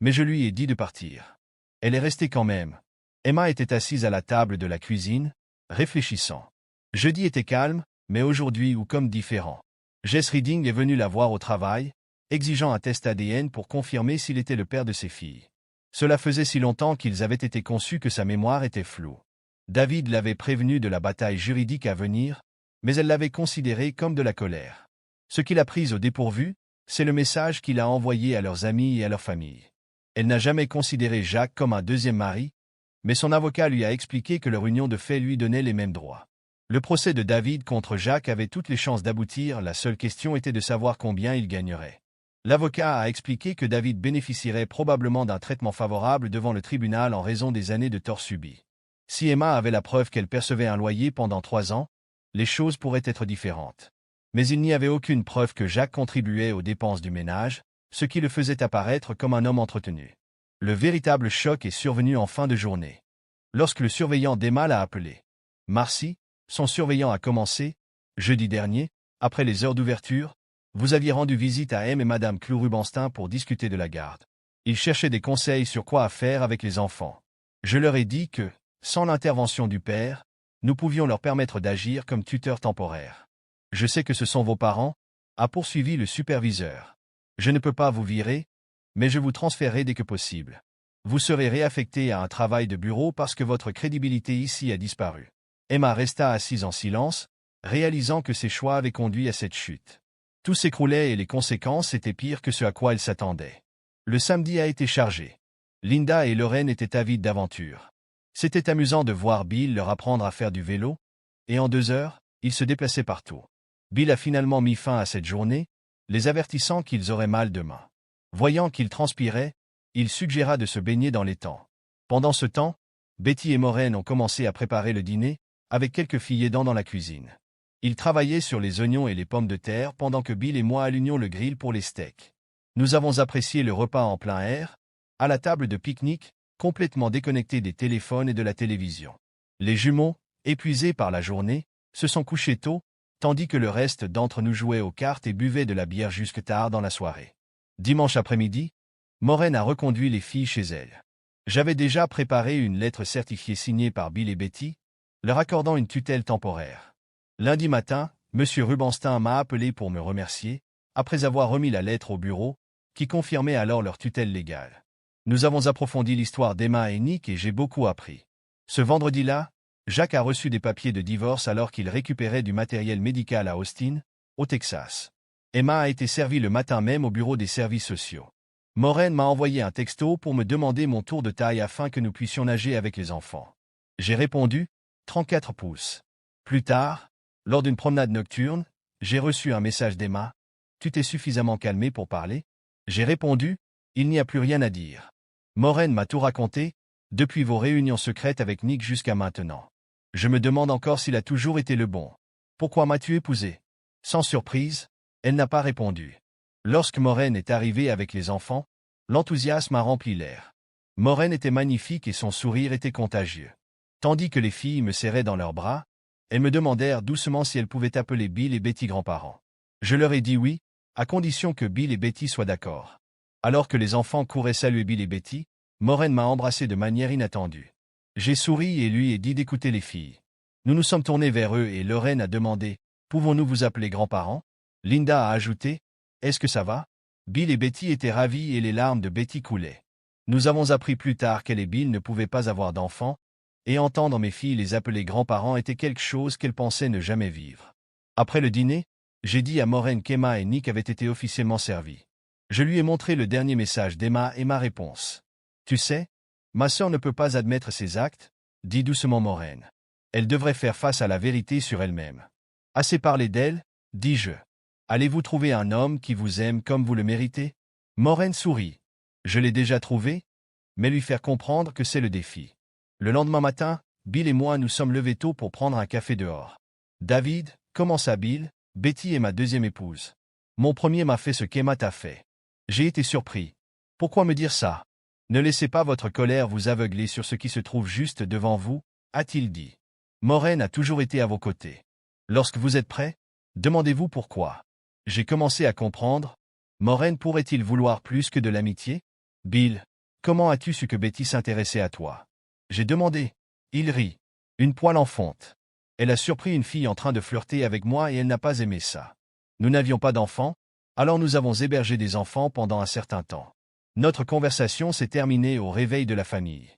mais je lui ai dit de partir. Elle est restée quand même. Emma était assise à la table de la cuisine, réfléchissant. Jeudi était calme, mais aujourd'hui ou comme différent. Jess Reading est venu la voir au travail, exigeant un test ADN pour confirmer s'il était le père de ses filles. Cela faisait si longtemps qu'ils avaient été conçus que sa mémoire était floue. David l'avait prévenu de la bataille juridique à venir, mais elle l'avait considéré comme de la colère. Ce qui l'a prise au dépourvu, c'est le message qu'il a envoyé à leurs amis et à leur famille. Elle n'a jamais considéré Jacques comme un deuxième mari, mais son avocat lui a expliqué que leur union de fait lui donnait les mêmes droits. Le procès de David contre Jacques avait toutes les chances d'aboutir, la seule question était de savoir combien il gagnerait. L'avocat a expliqué que David bénéficierait probablement d'un traitement favorable devant le tribunal en raison des années de tort subis. Si Emma avait la preuve qu'elle percevait un loyer pendant 3 ans, les choses pourraient être différentes. Mais il n'y avait aucune preuve que Jacques contribuait aux dépenses du ménage, ce qui le faisait apparaître comme un homme entretenu. Le véritable choc est survenu en fin de journée. Lorsque le surveillant d'Emma l'a appelé. Marcy, son surveillant a commencé, jeudi dernier, après les heures d'ouverture, vous aviez rendu visite à M et Madame Clou-Rubenstein pour discuter de la garde. Ils cherchaient des conseils sur quoi faire avec les enfants. Je leur ai dit que, sans l'intervention du père, nous pouvions leur permettre d'agir comme tuteurs temporaires. Je sais que ce sont vos parents, a poursuivi le superviseur. Je ne peux pas vous virer, mais je vous transférerai dès que possible. Vous serez réaffecté à un travail de bureau parce que votre crédibilité ici a disparu. Emma resta assise en silence, réalisant que ses choix avaient conduit à cette chute. Tout s'écroulait et les conséquences étaient pires que ce à quoi elle s'attendait. Le samedi a été chargé. Linda et Lorraine étaient avides d'aventure. C'était amusant de voir Bill leur apprendre à faire du vélo, et en 2 heures, ils se déplaçaient partout. Bill a finalement mis fin à cette journée, les avertissant qu'ils auraient mal demain. Voyant qu'ils transpiraient, il suggéra de se baigner dans l'étang. Pendant ce temps, Betty et Maureen ont commencé à préparer le dîner, avec quelques filles aidant dans la cuisine. Ils travaillaient sur les oignons et les pommes de terre pendant que Bill et moi allumions le grill pour les steaks. Nous avons apprécié le repas en plein air, à la table de pique-nique, complètement déconnectés des téléphones et de la télévision. Les jumeaux, épuisés par la journée, se sont couchés tôt, tandis que le reste d'entre nous jouait aux cartes et buvait de la bière jusque tard dans la soirée. Dimanche après-midi, Maureen a reconduit les filles chez elle. J'avais déjà préparé une lettre certifiée signée par Bill et Betty, leur accordant une tutelle temporaire. Lundi matin, M. Rubenstein m'a appelé pour me remercier, après avoir remis la lettre au bureau, qui confirmait alors leur tutelle légale. Nous avons approfondi l'histoire d'Emma et Nick et j'ai beaucoup appris. Ce vendredi-là, Jacques a reçu des papiers de divorce alors qu'il récupérait du matériel médical à Austin, au Texas. Emma a été servie le matin même au bureau des services sociaux. Maureen m'a envoyé un texto pour me demander mon tour de taille afin que nous puissions nager avec les enfants. J'ai répondu, 34 pouces. Plus tard, lors d'une promenade nocturne, j'ai reçu un message d'Emma. Tu t'es suffisamment calmé pour parler? J'ai répondu, il n'y a plus rien à dire. Maureen m'a tout raconté, depuis vos réunions secrètes avec Nick jusqu'à maintenant. Je me demande encore s'il a toujours été le bon. Pourquoi m'as-tu épousé? Sans surprise, elle n'a pas répondu. Lorsque Maureen est arrivée avec les enfants, l'enthousiasme a rempli l'air. Maureen était magnifique et son sourire était contagieux. Tandis que les filles me serraient dans leurs bras, elles me demandèrent doucement si elles pouvaient appeler Bill et Betty grands-parents. Je leur ai dit oui, à condition que Bill et Betty soient d'accord. Alors que les enfants couraient saluer Bill et Betty, Maureen m'a embrassé de manière inattendue. J'ai souri et lui ai dit d'écouter les filles. Nous nous sommes tournés vers eux et Lorraine a demandé « Pouvons-nous vous appeler grands-parents ?» Linda a ajouté « Est-ce que ça va ?» Bill et Betty étaient ravis et les larmes de Betty coulaient. Nous avons appris plus tard qu'elle et Bill ne pouvaient pas avoir d'enfants, et entendre mes filles les appeler grands-parents était quelque chose qu'elles pensaient ne jamais vivre. Après le dîner, j'ai dit à Maureen qu'Emma et Nick avaient été officiellement servis. Je lui ai montré le dernier message d'Emma et ma réponse. « Tu sais, ma sœur ne peut pas admettre ses actes, » dit doucement Maureen. Elle devrait faire face à la vérité sur elle-même. « Assez parlé d'elle, » dis-je. « Allez-vous trouver un homme qui vous aime comme vous le méritez ?» Maureen sourit. « Je l'ai déjà trouvé, mais lui faire comprendre que c'est le défi. » Le lendemain matin, Bill et moi nous sommes levés tôt pour prendre un café dehors. « David, comment ça Bill ?» Betty est ma deuxième épouse. « Mon premier m'a fait ce qu'Emma t'a fait. » J'ai été surpris. « Pourquoi me dire ça? Ne laissez pas votre colère vous aveugler sur ce qui se trouve juste devant vous, » a-t-il dit. Maureen a toujours été à vos côtés. Lorsque vous êtes prêts, demandez-vous pourquoi. J'ai commencé à comprendre. Maureen pourrait-il vouloir plus que de l'amitié? Bill, comment as-tu su que Betty s'intéressait à toi? J'ai demandé. Il rit. Une poêle en fonte. Elle a surpris une fille en train de flirter avec moi et elle n'a pas aimé ça. Nous n'avions pas d'enfants, alors nous avons hébergé des enfants pendant un certain temps. Notre conversation s'est terminée au réveil de la famille.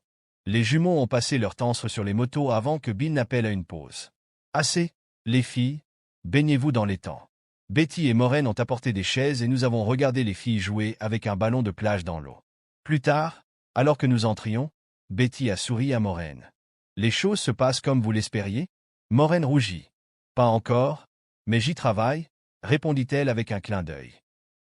Les jumeaux ont passé leur temps sur les motos avant que Bill n'appelle à une pause. Assez, les filles, baignez-vous dans l'étang. Betty et Maureen ont apporté des chaises et nous avons regardé les filles jouer avec un ballon de plage dans l'eau. Plus tard, alors que nous entrions, Betty a souri à Maureen. Les choses se passent comme vous l'espériez? Maureen rougit. Pas encore, mais j'y travaille, répondit-elle avec un clin d'œil.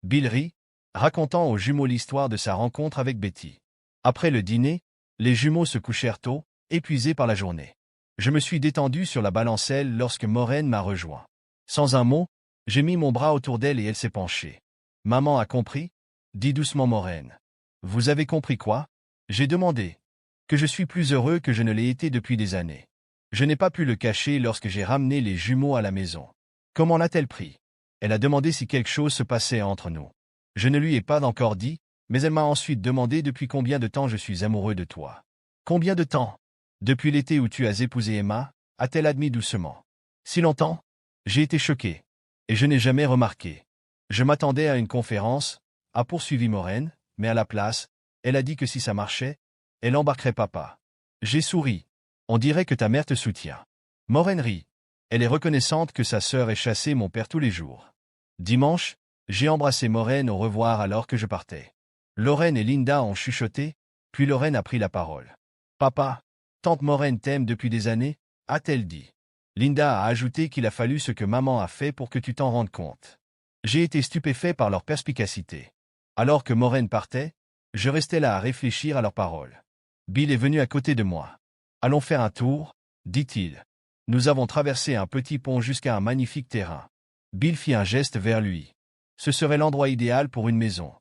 Bill rit, racontant aux jumeaux l'histoire de sa rencontre avec Betty. Après le dîner, les jumeaux se couchèrent tôt, épuisés par la journée. Je me suis détendu sur la balancelle lorsque Maureen m'a rejoint. Sans un mot, j'ai mis mon bras autour d'elle et elle s'est penchée. « Maman a compris ?» dit doucement Maureen. « Vous avez compris quoi ?» J'ai demandé. « Que je suis plus heureux que je ne l'ai été depuis des années. Je n'ai pas pu le cacher lorsque j'ai ramené les jumeaux à la maison. Comment l'a-t-elle pris? Elle a demandé si quelque chose se passait entre nous. Je ne lui ai pas encore dit, mais elle m'a ensuite demandé depuis combien de temps je suis amoureux de toi. Combien de temps? Depuis l'été où tu as épousé Emma, a-t-elle admis doucement. Si longtemps? J'ai été choqué. Et je n'ai jamais remarqué. Je m'attendais à une conférence, a poursuivi Maureen, mais à la place, elle a dit que si ça marchait, elle embarquerait papa. J'ai souri. On dirait que ta mère te soutient. Maureen rit. Elle est reconnaissante que sa sœur ait chassé mon père tous les jours. Dimanche, j'ai embrassé Maureen au revoir alors que je partais. Lorraine et Linda ont chuchoté, puis Lorraine a pris la parole. Papa, tante Maureen t'aime depuis des années, a-t-elle dit. Linda a ajouté qu'il a fallu ce que maman a fait pour que tu t'en rendes compte. J'ai été stupéfait par leur perspicacité. Alors que Maureen partait, je restais là à réfléchir à leurs paroles. Bill est venu à côté de moi. Allons faire un tour, dit-il. Nous avons traversé un petit pont jusqu'à un magnifique terrain. Bill fit un geste vers lui. Ce serait l'endroit idéal pour une maison.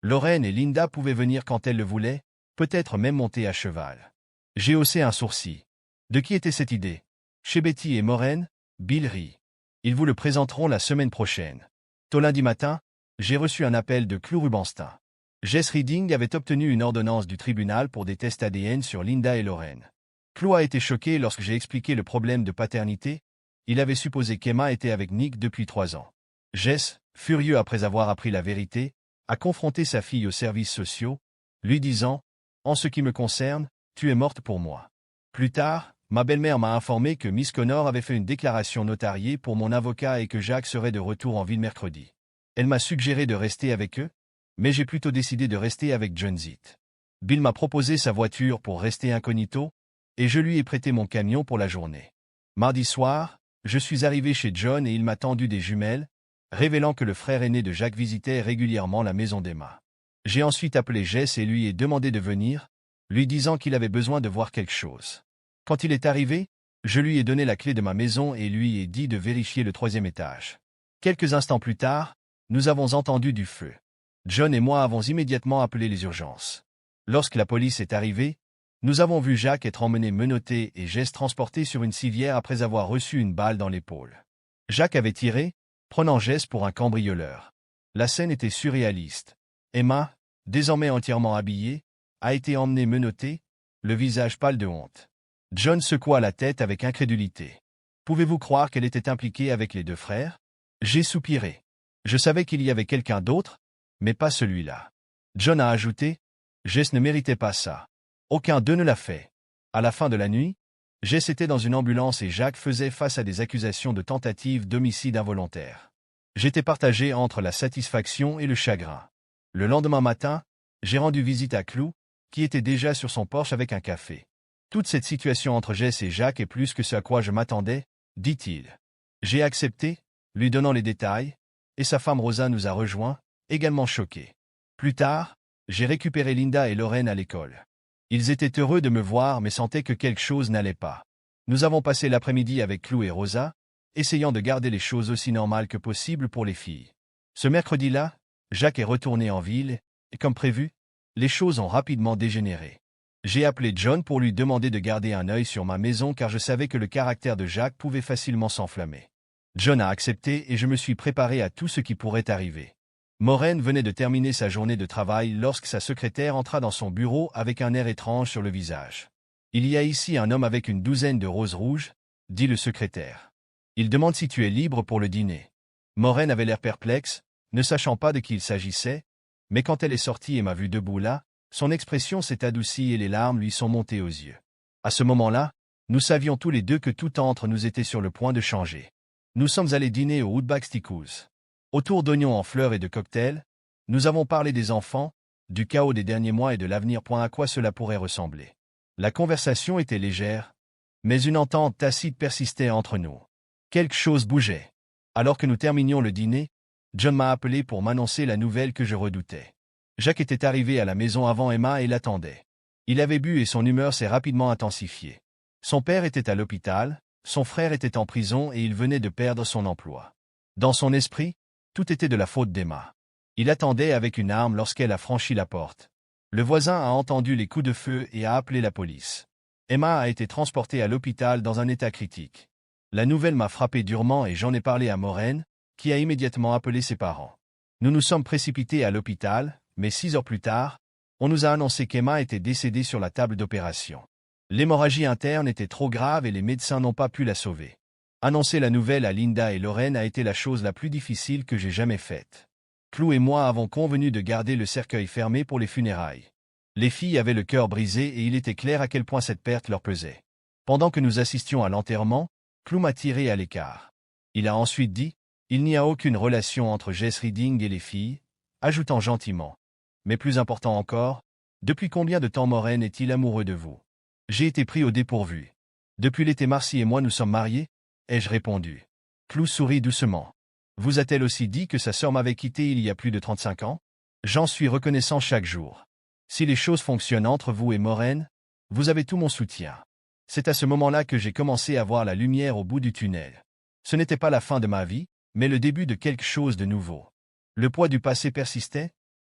Lorraine et Linda pouvaient venir quand elles le voulaient, peut-être même monter à cheval. J'ai haussé un sourcil. De qui était cette idée? Chez Betty et Maureen, Bill rit. Ils vous le présenteront la semaine prochaine. Tôt lundi matin, j'ai reçu un appel de Clou Rubenstein. Jess Reading avait obtenu une ordonnance du tribunal pour des tests ADN sur Linda et Lorraine. Clou a été choqué lorsque j'ai expliqué le problème de paternité. Il avait supposé qu'Emma était avec Nick depuis 3 ans. Jess, furieux après avoir appris la vérité, a confronté sa fille aux services sociaux, lui disant « En ce qui me concerne, tu es morte pour moi. » Plus tard, ma belle-mère m'a informé que Miss Connor avait fait une déclaration notariée pour mon avocat et que Jacques serait de retour en ville mercredi. Elle m'a suggéré de rester avec eux, mais j'ai plutôt décidé de rester avec John Zitt. Bill m'a proposé sa voiture pour rester incognito, et je lui ai prêté mon camion pour la journée. Mardi soir, je suis arrivé chez John et il m'a tendu des jumelles, révélant que le frère aîné de Jacques visitait régulièrement la maison d'Emma. J'ai ensuite appelé Jess et lui ai demandé de venir, lui disant qu'il avait besoin de voir quelque chose. Quand il est arrivé, je lui ai donné la clé de ma maison et lui ai dit de vérifier le 3e étage. Quelques instants plus tard, nous avons entendu du feu. John et moi avons immédiatement appelé les urgences. Lorsque la police est arrivée, Nous avons vu Jacques être emmené menotté et Jess transporté sur une civière après avoir reçu une balle dans l'épaule. Jacques avait tiré, prenant Jess pour un cambrioleur. La scène était surréaliste. Emma, désormais entièrement habillée, a été emmenée menottée, le visage pâle de honte. John secoua la tête avec incrédulité. Pouvez-vous croire qu'elle était impliquée avec les deux frères? J'ai soupiré. Je savais qu'il y avait quelqu'un d'autre, mais pas celui-là. John a ajouté, Jess ne méritait pas ça. Aucun d'eux ne l'a fait. À la fin de la nuit, Jess était dans une ambulance et Jacques faisait face à des accusations de tentative d'homicide involontaire. J'étais partagé entre la satisfaction et le chagrin. Le lendemain matin, j'ai rendu visite à Clou, qui était déjà sur son porche avec un café. Toute cette situation entre Jess et Jacques est plus que ce à quoi je m'attendais, dit-il. J'ai accepté, lui donnant les détails, et sa femme Rosa nous a rejoints, également choqués. Plus tard, j'ai récupéré Linda et Lorraine à l'école. Ils étaient heureux de me voir mais sentaient que quelque chose n'allait pas. Nous avons passé l'après-midi avec Clou et Rosa, essayant de garder les choses aussi normales que possible pour les filles. Ce mercredi-là, Jacques est retourné en ville, et comme prévu, les choses ont rapidement dégénéré. J'ai appelé John pour lui demander de garder un œil sur ma maison car je savais que le caractère de Jacques pouvait facilement s'enflammer. John a accepté et je me suis préparé à tout ce qui pourrait arriver. Maureen venait de terminer sa journée de travail lorsque sa secrétaire entra dans son bureau avec un air étrange sur le visage. « Il y a ici un homme avec une douzaine de roses rouges, » dit le secrétaire. « Il demande si tu es libre pour le dîner. » Maureen avait l'air perplexe, ne sachant pas de qui il s'agissait, mais quand elle est sortie et m'a vu debout là, son expression s'est adoucie et les larmes lui sont montées aux yeux. À ce moment-là, nous savions tous les deux que tout entre nous était sur le point de changer. Nous sommes allés dîner au Outback Steakhouse. Autour d'oignons en fleurs et de cocktails, nous avons parlé des enfants, du chaos des derniers mois et de l'avenir. À quoi cela pourrait ressembler. La conversation était légère, mais une entente tacite persistait entre nous. Quelque chose bougeait. Alors que nous terminions le dîner, John m'a appelé pour m'annoncer la nouvelle que je redoutais. Jacques était arrivé à la maison avant Emma et l'attendait. Il avait bu et son humeur s'est rapidement intensifiée. Son père était à l'hôpital, son frère était en prison et il venait de perdre son emploi. Dans son esprit, tout était de la faute d'Emma. Il attendait avec une arme lorsqu'elle a franchi la porte. Le voisin a entendu les coups de feu et a appelé la police. Emma a été transportée à l'hôpital dans un état critique. La nouvelle m'a frappé durement et j'en ai parlé à Maureen, qui a immédiatement appelé ses parents. Nous nous sommes précipités à l'hôpital, mais 6 heures plus tard, on nous a annoncé qu'Emma était décédée sur la table d'opération. L'hémorragie interne était trop grave et les médecins n'ont pas pu la sauver. Annoncer la nouvelle à Linda et Lorraine a été la chose la plus difficile que j'ai jamais faite. Clou et moi avons convenu de garder le cercueil fermé pour les funérailles. Les filles avaient le cœur brisé et il était clair à quel point cette perte leur pesait. Pendant que nous assistions à l'enterrement, Clou m'a tiré à l'écart. Il a ensuite dit, « Il n'y a aucune relation entre Jess Reading et les filles », ajoutant gentiment. Mais plus important encore, depuis combien de temps Maureen est-il amoureux de vous? J'ai été pris au dépourvu. Depuis l'été Marcy et moi nous sommes mariés, ai-je répondu. Clou sourit doucement. Vous a-t-elle aussi dit que sa sœur m'avait quitté il y a plus de 35 ans? J'en suis reconnaissant chaque jour. Si les choses fonctionnent entre vous et Maureen, vous avez tout mon soutien. C'est à ce moment-là que j'ai commencé à voir la lumière au bout du tunnel. Ce n'était pas la fin de ma vie, mais le début de quelque chose de nouveau. Le poids du passé persistait,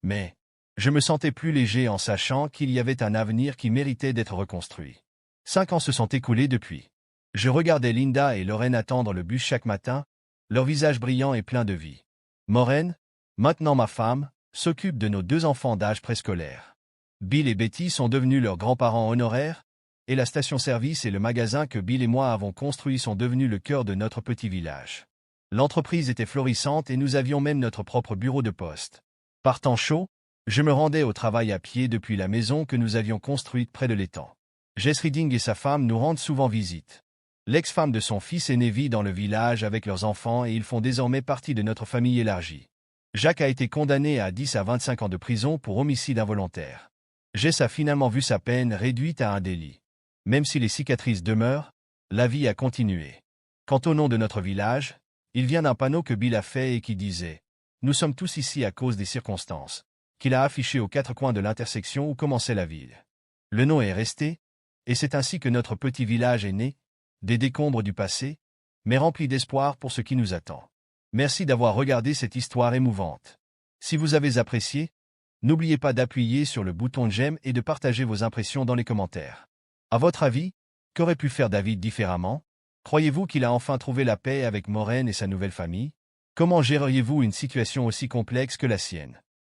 mais je me sentais plus léger en sachant qu'il y avait un avenir qui méritait d'être reconstruit. 5 ans se sont écoulés depuis. Je regardais Linda et Lorraine attendre le bus chaque matin, leur visage brillant et plein de vie. Maureen, maintenant ma femme, s'occupe de nos 2 enfants d'âge préscolaire. Bill et Betty sont devenus leurs grands-parents honoraires, et la station-service et le magasin que Bill et moi avons construit sont devenus le cœur de notre petit village. L'entreprise était florissante et nous avions même notre propre bureau de poste. Par temps chaud, je me rendais au travail à pied depuis la maison que nous avions construite près de l'étang. Jess Reading et sa femme nous rendent souvent visite. L'ex-femme de son fils aîné vit dans le village avec leurs enfants et ils font désormais partie de notre famille élargie. Jacques a été condamné à 10 à 25 ans de prison pour homicide involontaire. Jess a finalement vu sa peine réduite à un délit. Même si les cicatrices demeurent, la vie a continué. Quant au nom de notre village, il vient d'un panneau que Bill a fait et qui disait « Nous sommes tous ici à cause des circonstances », qu'il a affiché aux 4 coins de l'intersection où commençait la ville. Le nom est resté, et c'est ainsi que notre petit village est né, des décombres du passé, mais rempli d'espoir pour ce qui nous attend. Merci d'avoir regardé cette histoire émouvante. Si vous avez apprécié, N'oubliez pas d'appuyer sur le bouton j'aime et de partager vos impressions dans les commentaires. À votre avis, qu'aurait pu faire David différemment? Croyez-vous qu'il a enfin trouvé la paix avec Maureen et sa nouvelle famille? Comment géreriez-vous une situation aussi complexe que la sienne?